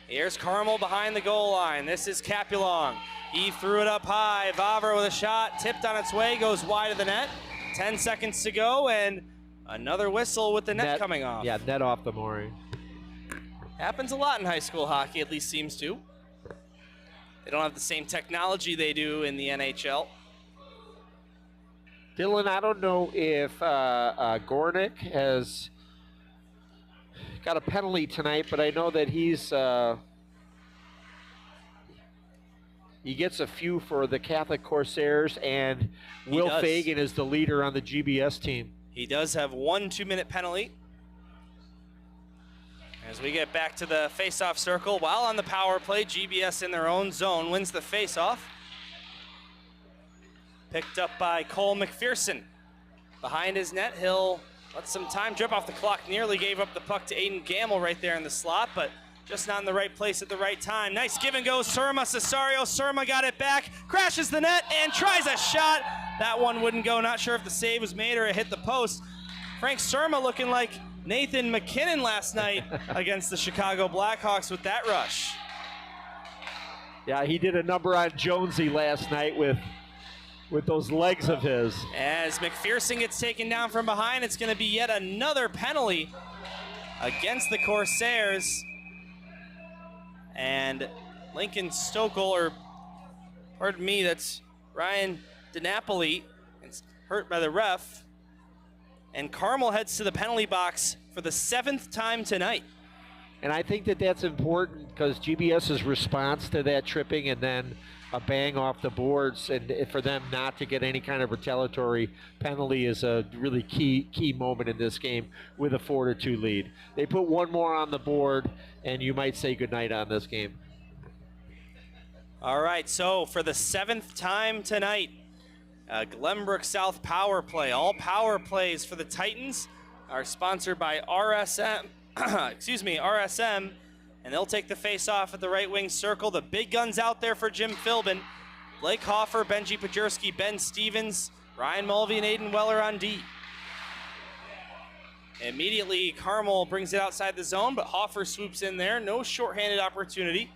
Here's Carmel behind the goal line. This is Capulong. He threw it up high. Vavra with a shot, tipped on its way, goes wide of the net. 10 seconds to go, and another whistle with the net coming off. Yeah, net off the mooring. Happens a lot in high school hockey, at least seems to. They don't have the same technology they do in the NHL. Dylan, I don't know if Gornick has got a penalty tonight, but I know that he gets a few for the Catholic Corsairs, and Will Fagan is the leader on the GBS team. He does have 1 2-minute penalty. As we get back to the face-off circle, while on the power play, GBS in their own zone wins the face-off. Picked up by Cole McPherson. Behind his net, he'll let some time drip off the clock. Nearly gave up the puck to Aiden Gamble right there in the slot, but just not in the right place at the right time. Nice give and go, Surma, Cesario. Surma got it back, crashes the net, and tries a shot. That one wouldn't go. Not sure if the save was made or it hit the post. Frank Surma looking like Nathan McKinnon last night against the Chicago Blackhawks with that rush. Yeah, he did a number on Jonesy last night with those legs of his. As McPherson gets taken down from behind, it's going to be yet another penalty against the Corsairs. And Lincoln Stokel, or pardon me, that's Ryan DiNapoli, is hurt by the ref. And Carmel heads to the penalty box for the 7th time tonight. And I think that that's important because GBS's response to that tripping and then a bang off the boards, and for them not to get any kind of retaliatory penalty is a really key moment in this game with a 4-2 lead. They put one more on the board, and you might say goodnight on this game. All right, so for the 7th time tonight, Glenbrook South power play. All power plays for the Titans are sponsored by RSM, RSM, and they'll take the face-off at the right wing circle. The big guns out there for Jim Philbin. Blake Hoffer, Benji Pajurski, Ben Stevens, Ryan Mulvey, and Aiden Weller on D. Immediately, Carmel brings it outside the zone, but Hoffer swoops in there. No shorthanded opportunity.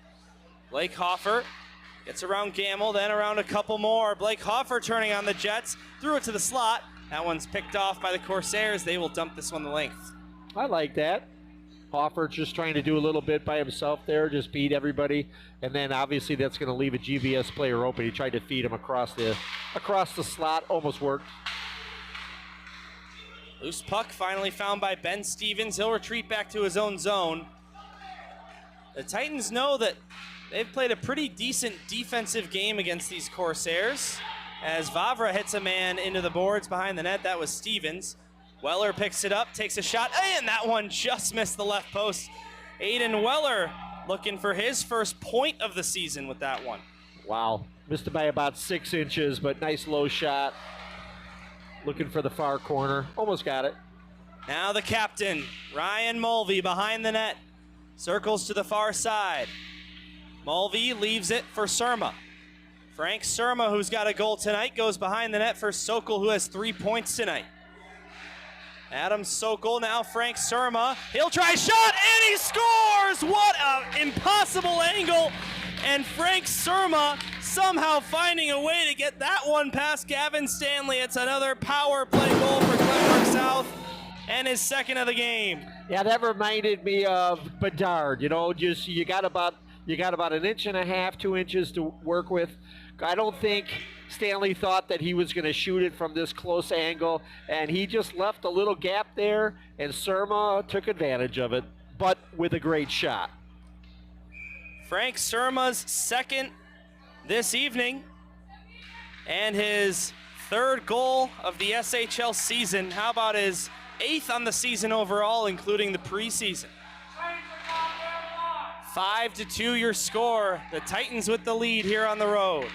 Blake Hoffer gets around Gamble, then around a couple more. Blake Hoffer turning on the Jets, threw it to the slot. That one's picked off by the Corsairs. They will dump this one the length. I like that. Hoffer just trying to do a little bit by himself there, just beat everybody, and then obviously that's going to leave a GBS player open. He tried to feed him across the slot, almost worked. Loose puck finally found by Ben Stevens. He'll retreat back to his own zone. The Titans know that they've played a pretty decent defensive game against these Corsairs. As Vavra hits a man into the boards behind the net, that was Stevens. Weller picks it up, takes a shot, and that one just missed the left post. Aiden Weller looking for his first point of the season with that one. Wow, missed it by about 6 inches, but nice low shot. Looking for the far corner, almost got it. Now the captain, Ryan Mulvey, behind the net. Circles to the far side. Mulvey leaves it for Surma. Frank Surma, who's got a goal tonight, goes behind the net for Sokol, who has 3 points tonight. Adam Sokol, now Frank Surma. He'll try a shot, and he scores! What an impossible angle! And Frank Surma somehow finding a way to get that one past Gavin Stanley. It's another power play goal for Glenbrook South, and his second of the game. Yeah, that reminded me of Bedard. You know, just you got about an inch and a half, 2 inches to work with. I don't think Stanley thought that he was going to shoot it from this close angle, and he just left a little gap there, and Surma took advantage of it, but with a great shot. Frank Surma's second this evening, and his 3rd goal of the SHL season. How about his 8th on the season overall, including the preseason? 5-2 your score. The Titans with the lead here on the road.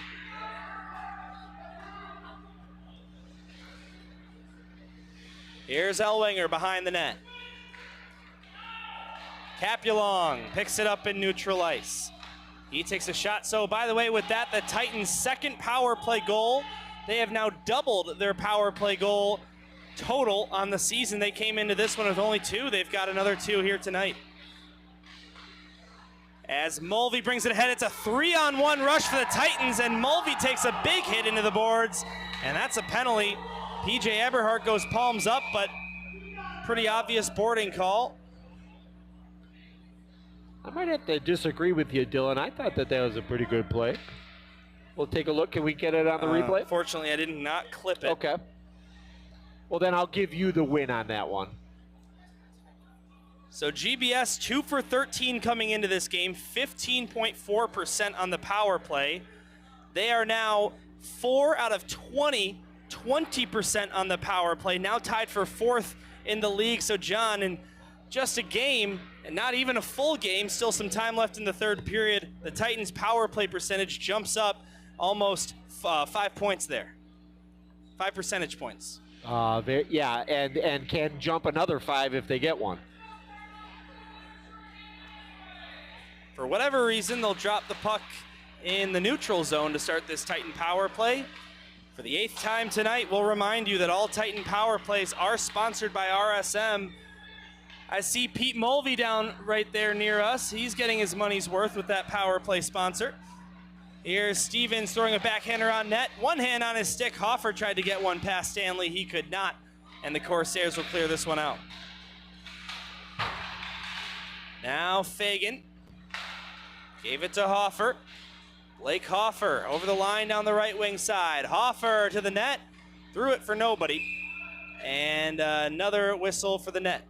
Here's Elwinger behind the net. Capulong picks it up in neutral ice. He takes a shot. So, by the way, with that, the Titans' second power play goal. They have now doubled their power play goal total on the season. They came into this one with only 2. They've got another 2 here tonight. As Mulvey brings it ahead, it's a 3-on-1 rush for the Titans, and Mulvey takes a big hit into the boards, and that's a penalty. PJ Eberhardt goes palms up, but pretty obvious boarding call. I might have to disagree with you, Dylan. I thought that was a pretty good play. We'll take a look. Can we get it on the replay? Fortunately, I did not clip it. Okay. Well, then I'll give you the win on that one. So GBS 2 for 13 coming into this game, 15.4% on the power play. They are now 4 out of 20, 20% on the power play, now tied for 4th in the league. So John, in just a game, and not even a full game, still some time left in the third period, the Titans' power play percentage jumps up almost 5 points there. 5 percentage points. Yeah, and can jump another 5 if they get one. For whatever reason, they'll drop the puck in the neutral zone to start this Titan power play. For the 8th time tonight, we'll remind you that all Titan power plays are sponsored by RSM. I see Pete Mulvey down right there near us. He's getting his money's worth with that power play sponsor. Here's Stevens throwing a backhander on net. One hand on his stick. Hoffer tried to get one past Stanley. He could not, and the Corsairs will clear this one out. Now Fagan gave it to Hoffer. Blake Hoffer over the line down the right wing side. Hoffer to the net, threw it for nobody. And another whistle for the net.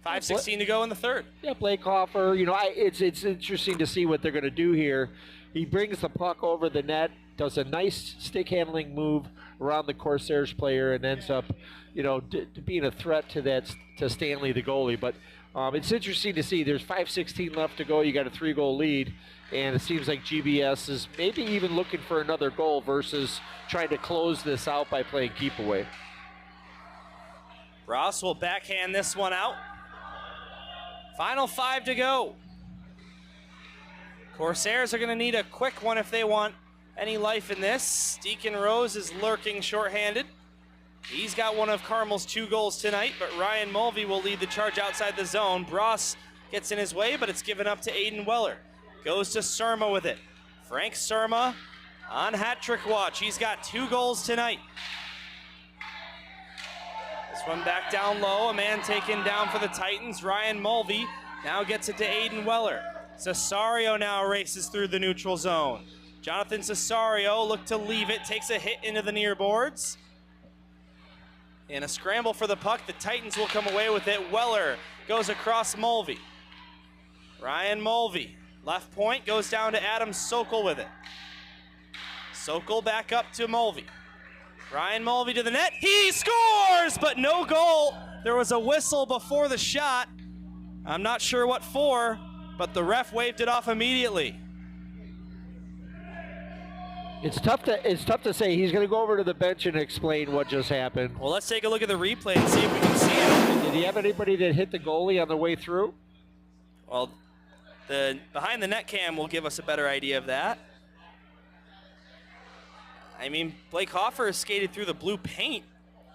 5:16 to go in the third. Yeah, Blake Hoffer, you know, it's interesting to see what they're going to do here. He brings the puck over the net, does a nice stick handling move around the Corsairs player, and ends up, you know, being a threat to Stanley, the goalie. But it's interesting to see. There's 5:16 left to go. You got a 3-goal lead, and it seems like GBS is maybe even looking for another goal versus trying to close this out by playing keep away. Ross will backhand this one out. Final 5 to go. Corsairs are going to need a quick one if they want any life in this. Deacon Rose is lurking shorthanded. He's got one of Carmel's 2 goals tonight, but Ryan Mulvey will lead the charge outside the zone. Bross gets in his way, but it's given up to Aiden Weller. Goes to Surma with it. Frank Surma on hat trick watch. He's got 2 goals tonight. This one back down low, a man taken down for the Titans. Ryan Mulvey now gets it to Aiden Weller. Cesario now races through the neutral zone. Jonathan Cesario looked to leave it, takes a hit into the near boards. In a scramble for the puck, the Titans will come away with it. Weller goes across Mulvey. Ryan Mulvey, left point, goes down to Adam Sokol with it. Sokol back up to Mulvey. Ryan Mulvey to the net. He scores, but no goal. There was a whistle before the shot. I'm not sure what for, but the ref waved it off immediately. It's tough to say. He's going to go over to the bench and explain what just happened. Well, let's take a look at the replay and see if we can see it. Did he have anybody that hit the goalie on the way through? Well, the behind the net cam will give us a better idea of that. I mean, Blake Hoffer has skated through the blue paint,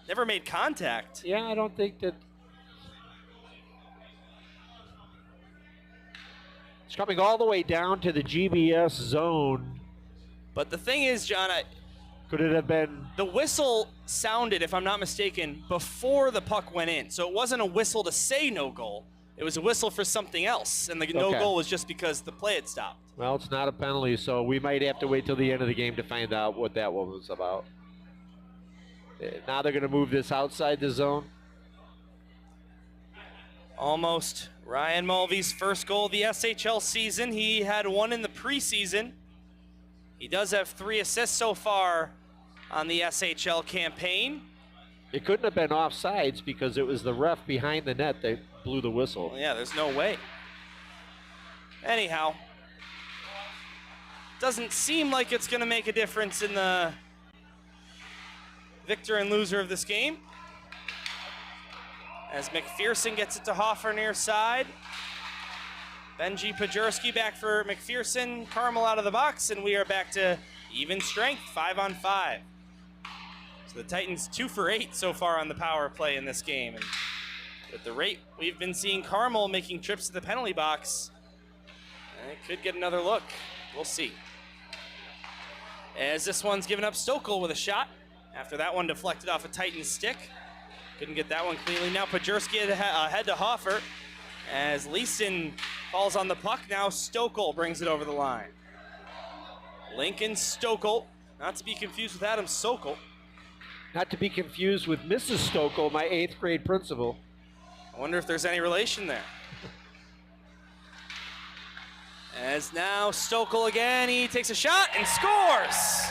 never made contact. Yeah, I don't think that. It's coming all the way down to the GBS zone. But the thing is, John, could it have been? The whistle sounded, if I'm not mistaken, before the puck went in. So it wasn't a whistle to say no goal. It was a whistle for something else, and the no goal was just because the play had stopped. Well, it's not a penalty, so we might have to wait till the end of the game to find out what that one was about. Now they're going to move this outside the zone. Almost Ryan Mulvey's first goal of the SHL season. He had 1 in the preseason. He does have 3 assists so far on the SHL campaign. It couldn't have been offsides because it was the ref behind the net that blew the whistle. Well, yeah, there's no way. Anyhow, doesn't seem like it's going to make a difference in the victor and loser of this game. As McPherson gets it to Hoffer near side. Benji Pajurski back for McPherson. Carmel out of the box, and we are back to even strength, 5-on-5. So the Titans 2 for 8 so far on the power play in this game. And at the rate we've been seeing Carmel making trips to the penalty box, It could get another look. We'll see. As this one's given up, Stokel with a shot. After that one deflected off a Titan stick. Couldn't get that one cleanly. Now Pajerski ahead to Hoffer. As Leeson falls on the puck, now Stokel brings it over the line. Lincoln Stokel, not to be confused with Adam Sokol. Not to be confused with Mrs. Stokel, my 8th grade principal. I wonder if there's any relation there. As now Stokel again, he takes a shot and scores!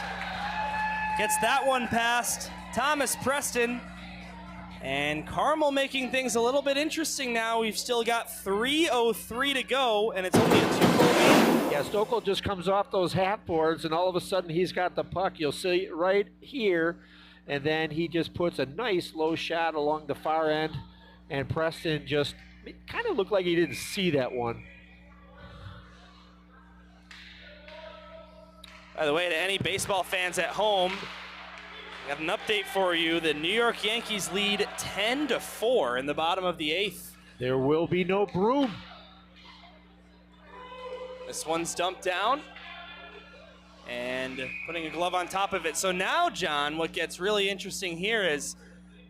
Gets that one past Thomas Preston. And Carmel making things a little bit interesting now. We've still got 3:03 to go, and it's only a 2-goal game. Yeah, Stokel just comes off those half boards, and all of a sudden he's got the puck. You'll see it right here, and then he just puts a nice low shot along the far end, and Preston just kind of looked like he didn't see that one. By the way, to any baseball fans at home, I got an update for you. The New York Yankees lead 10-4 in the bottom of the 8th. There will be no broom. This one's dumped down and putting a glove on top of it. So now, John, what gets really interesting here is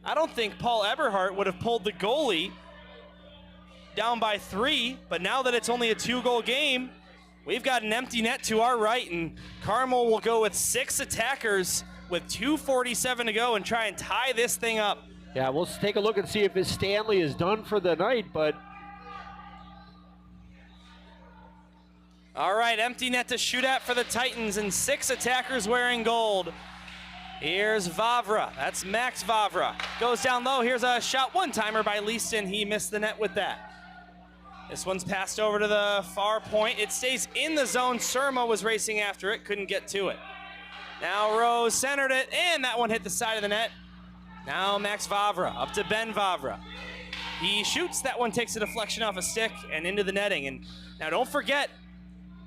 I don't think Paul Eberhardt would have pulled the goalie down by 3, but now that it's only a 2-goal game, we've got an empty net to our right, and Carmel will go with 6 attackers with 2:47 to go and try and tie this thing up. Yeah, we'll take a look and see if his Stanley is done for the night, but... All right, empty net to shoot at for the Titans, and 6 attackers wearing gold. Here's Vavra. That's Max Vavra. Goes down low. Here's a shot one-timer by Leaston. He missed the net with that. This one's passed over to the far point. It stays in the zone. Surma was racing after it. Couldn't get to it. Now Rose centered it, and that one hit the side of the net. Now Max Vavra up to Ben Vavra. He shoots. That one takes a deflection off a stick and into the netting. And now don't forget,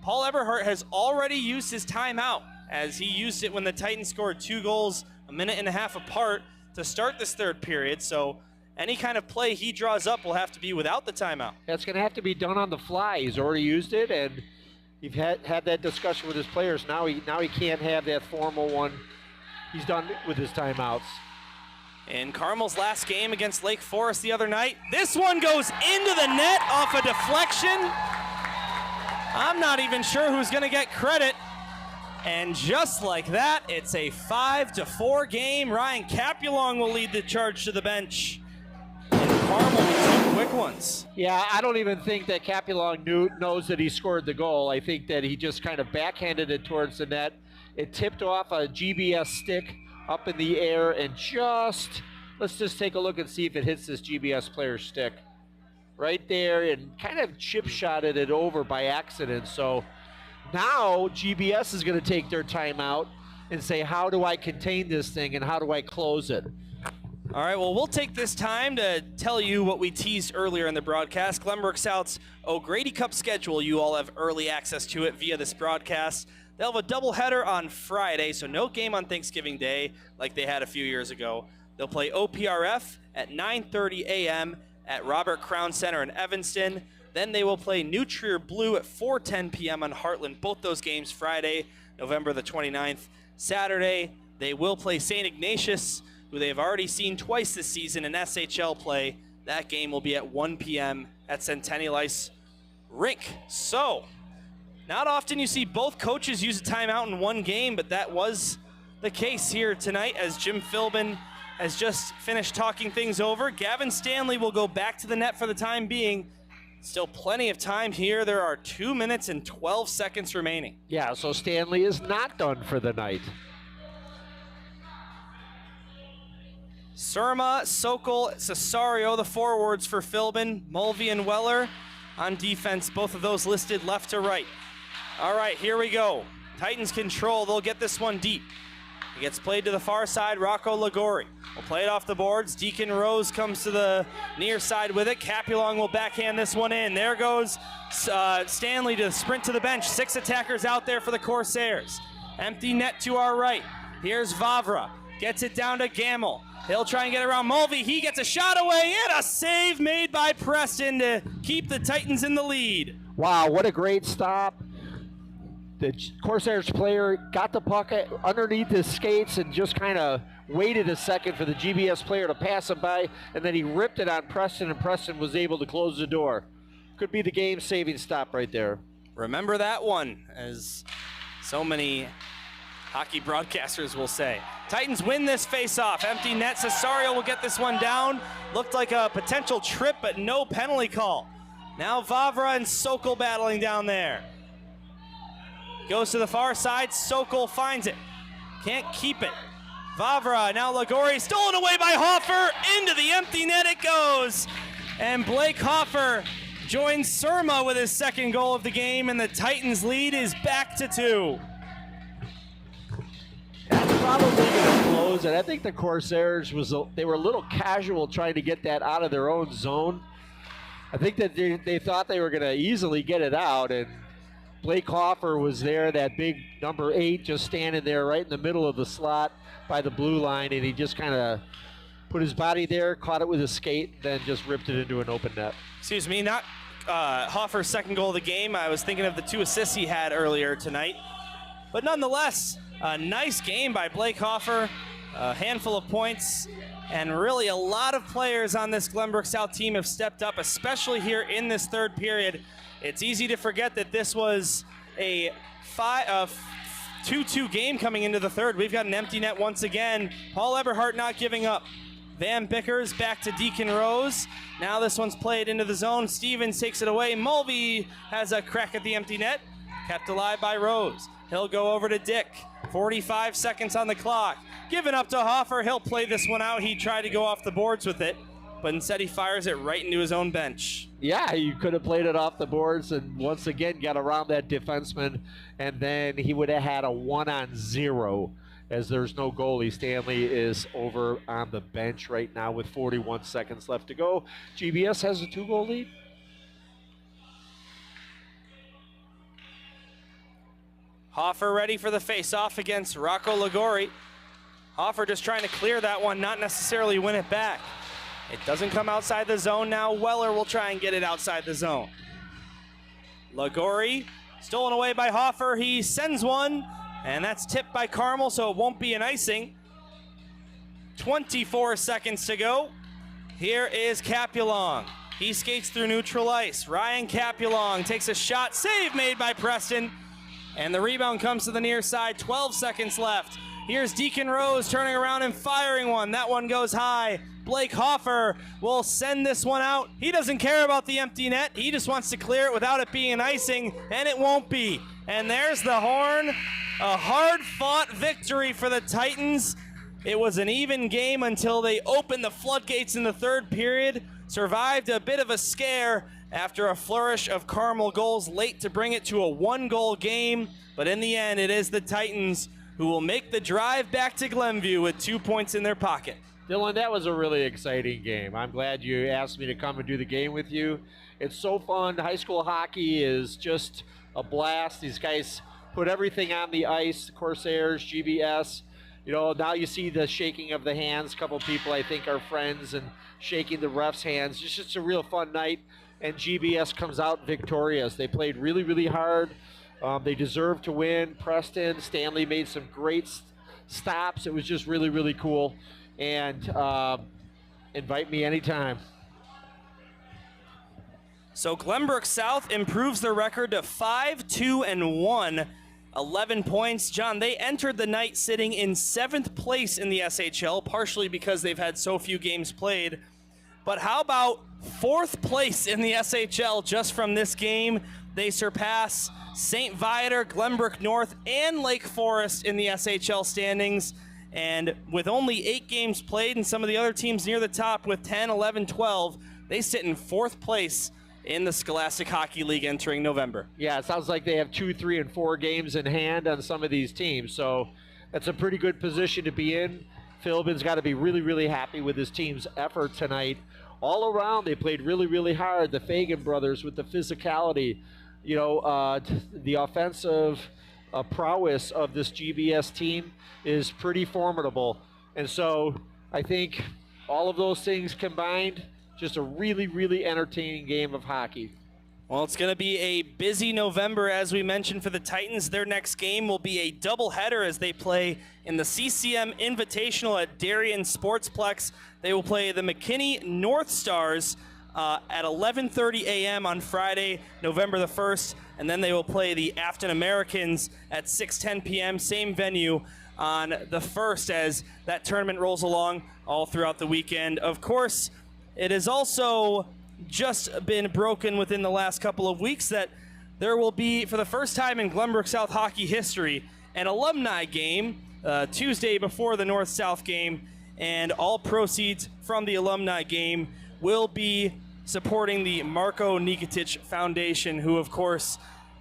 Paul Eberhardt has already used his timeout, as he used it when the Titans scored 2 goals a minute and a half apart to start this 3rd period. So any kind of play he draws up will have to be without the timeout. That's going to have to be done on the fly. He's already used it, and you've had that discussion with his players. Now he can't have that formal one. He's done with his timeouts. In Carmel's last game against Lake Forest the other night, this one goes into the net off a deflection. I'm not even sure who's going to get credit. And just like that, it's a 5-4 game. Ryan Capulong will lead the charge to the bench. And Carmel with 2 quick ones. Yeah, I don't even think that Capulong knows that he scored the goal. I think that he just kind of backhanded it towards the net. It tipped off a GBS stick up in the air, and let's just take a look and see if it hits this GBS player's stick. Right there, and kind of chip-shotted it over by accident. So now GBS is going to take their timeout and say, how do I contain this thing and how do I close it? All right, well, we'll take this time to tell you what we teased earlier in the broadcast. Glenbrook South's O'Grady Cup schedule, you all have early access to it via this broadcast. They'll have a doubleheader on Friday, so no game on Thanksgiving Day like they had a few years ago. They'll play OPRF at 9:30 a.m. at Robert Crown Center in Evanston. Then they will play New Trier Blue at 4:10 p.m. on Heartland. Both those games Friday, November the 29th. Saturday, they will play St. Ignatius, who they have already seen twice this season in SHL play. That game will be at 1 p.m. at Centennial Ice Rink. So, not often you see both coaches use a timeout in one game, but that was the case here tonight as Jim Philbin has just finished talking things over. Gavin Stanley will go back to the net for the time being. Still plenty of time here. There are 2 minutes and 12 seconds remaining. Yeah, so Stanley is not done for the night. Surma, Sokol, Cesario, the forwards for Philbin, Mulvey and Weller on defense. Both of those listed left to right. All right, here we go. Titans control. They'll get this one deep. It gets played to the far side. Rocco Ligori will play it off the boards. Deacon Rose comes to the near side with it. Capulong will backhand this one in. There goes Stanley to sprint to the bench. 6 attackers out there for the Corsairs. Empty net to our right. Here's Vavra. Gets it down to Gamble. He'll try and get around Mulvey. He gets a shot away and a save made by Preston to keep the Titans in the lead. Wow, what a great stop. The Corsairs player got the puck underneath his skates and just kind of waited a second for the GBS player to pass him by, and then he ripped it on Preston, and Preston was able to close the door. Could be the game-saving stop right there. Remember that one, as so many hockey broadcasters will say. Titans win this face-off. Empty net. Cesario will get this one down. Looked like a potential trip, but no penalty call. Now Vavra and Sokol battling down there. Goes to the far side. Sokol finds it. Can't keep it. Vavra, now Lagori, stolen away by Hoffer. Into the empty net it goes. And Blake Hoffer joins Surma with his second goal of the game, and the Titans lead is back to 2. That's probably going to close it. I think the Corsairs they were a little casual trying to get that out of their own zone. I think that they thought they were going to easily get it out, and Blake Hoffer was there, that big number 8, just standing there right in the middle of the slot by the blue line, and he just kind of put his body there, caught it with his skate, then just ripped it into an open net. Excuse me, not Hoffer's second goal of the game. I was thinking of the 2 assists he had earlier tonight. But nonetheless, a nice game by Blake Hoffer, a handful of points, and really a lot of players on this Glenbrook South team have stepped up, especially here in this third period. It's easy to forget that this was a 2-2 game coming into the third. We've got an empty net once again. Paul Eberhardt not giving up. Van Bickers back to Deacon Rose. Now this one's played into the zone. Stevens takes it away. Mulvey has a crack at the empty net. Kept alive by Rose. He'll go over to Dick. 45 seconds on the clock. Given up to Hoffer. He'll play this one out. He tried to go off the boards with it, but instead he fires it right into his own bench. Yeah, you could have played it off the boards and once again got around that defenseman, and then he would have had a 1-on-0 as there's no goalie. Stanley is over on the bench right now with 41 seconds left to go. GBS has a 2-goal lead. Hoffer ready for the face-off against Rocco Lagori. Hoffer just trying to clear that one, not necessarily win it back. It doesn't come outside the zone now. Weller will try and get it outside the zone. Lagori, stolen away by Hoffer. He sends one, and that's tipped by Carmel, so it won't be an icing. 24 seconds to go. Here is Capulong. He skates through neutral ice. Ryan Capulong takes a shot. Save made by Preston. And the rebound comes to the near side. 12 seconds left. Here's Deacon Rose turning around and firing one. That one goes high. Blake Hoffer will send this one out. He doesn't care about the empty net. He just wants to clear it without it being an icing, and it won't be. And there's the horn. A hard-fought victory for the Titans. It was an even game until they opened the floodgates in the third period. Survived a bit of a scare after a flourish of Carmel goals late to bring it to a 1-goal game. But in the end, it is the Titans who will make the drive back to Glenview with 2 points in their pocket. Dylan, that was a really exciting game. I'm glad you asked me to come and do the game with you. It's so fun. High school hockey is just a blast. These guys put everything on the ice, Corsairs, GBS. You know, now you see the shaking of the hands. A couple people, I think, are friends and shaking the refs' hands. It's just a real fun night, and GBS comes out victorious. They played really, really hard. They deserved to win. Preston, Stanley made some great stops. It was just really, really cool. And invite me anytime. So Glenbrook South improves their record to 5-2-1, 11 points. John, they entered the night sitting in 7th place in the SHL, partially because they've had so few games played. But how about 4th place in the SHL just from this game? They surpass St. Viator, Glenbrook North, and Lake Forest in the SHL standings. And with only 8 games played and some of the other teams near the top with 10, 11, 12, they sit in 4th place in the Scholastic Hockey League entering November. Yeah, it sounds like they have 2, 3, and 4 games in hand on some of these teams. So that's a pretty good position to be in. Philbin's got to be really, really happy with his team's effort tonight. All around, they played really, really hard. The Fagan brothers with the physicality, you know, the offensive prowess of this GBS team is pretty formidable. And so I think all of those things combined, just a really, really entertaining game of hockey. Well, it's going to be a busy November, as we mentioned, for the Titans. Their next game will be a doubleheader as they play in the CCM Invitational at Darien Sportsplex. They will play the McKinney North Stars at 11:30 a.m. on Friday, November the 1st, and then they will play the Afton Americans at 6:10 p.m., same venue on the 1st as that tournament rolls along all throughout the weekend. Of course, it is also just been broken within the last couple of weeks that there will be, for the first time in Glenbrook South hockey history, an alumni game Tuesday before the North-South game, and all proceeds from the alumni game will be supporting the Marko Nikolic Foundation, who, of course,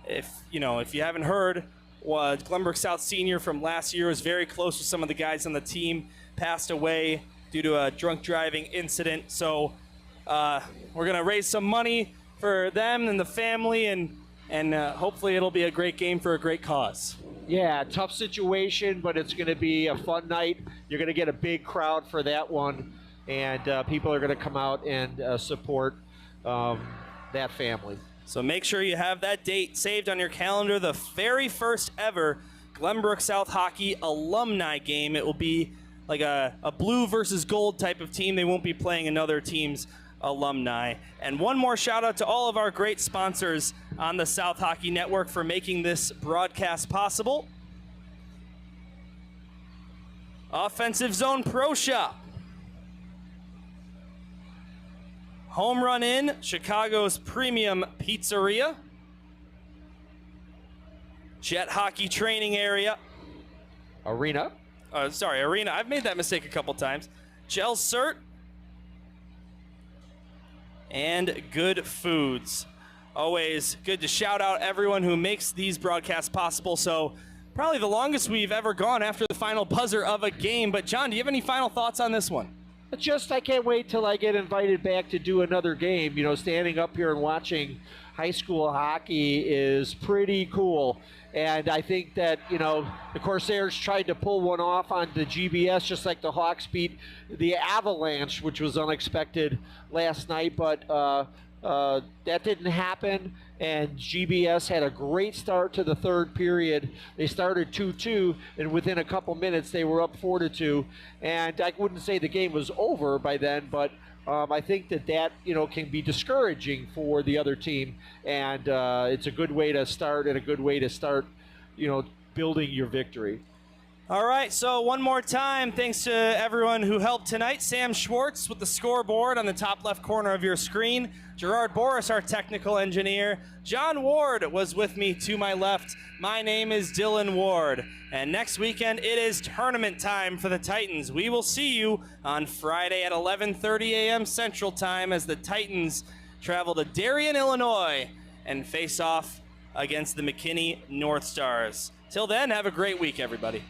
if you haven't heard, was Glenbrook South senior from last year, was very close with some of the guys on the team, passed away due to a drunk driving incident. So we're going to raise some money for them and the family, and hopefully it'll be a great game for a great cause. Yeah, tough situation, but it's going to be a fun night. You're going to get a big crowd for that one, and people are going to come out and support that family. So make sure you have that date saved on your calendar, the very first ever Glenbrook South Hockey alumni game. It will be like a blue versus gold type of team. They won't be playing another team's alumni. And one more shout out to all of our great sponsors on the South Hockey Network for making this broadcast possible. Offensive Zone Pro Shop, Home Run Inn, Chicago's premium pizzeria, Jet Hockey Training Area. Arena. Arena. I've made that mistake a couple times. Gel Cert. And Good Foods. Always good to shout out everyone who makes these broadcasts possible. So probably the longest we've ever gone after the final buzzer of a game. But John, do you have any final thoughts on this one? Just, I can't wait till I get invited back to do another game. You know, standing up here and watching high school hockey is pretty cool. And I think that, you know, the Corsairs tried to pull one off on the GBS, just like the Hawks beat the Avalanche, which was unexpected last night. But that didn't happen, and GBS had a great start to the third period. They started 2-2, and within a couple minutes they were up 4-2. And I wouldn't say the game was over by then, but I think that can be discouraging for the other team, and it's a good way to start building your victory. All right, so one more time, thanks to everyone who helped tonight. Sam Schwartz with the scoreboard on the top left corner of your screen. Gerard Boris, our technical engineer. John Ward was with me to my left. My name is Dylan Ward. And next weekend, it is tournament time for the Titans. We will see you on Friday at 11:30 a.m. Central Time as the Titans travel to Darien, Illinois, and face off against the McKinney North Stars. Till then, have a great week, everybody.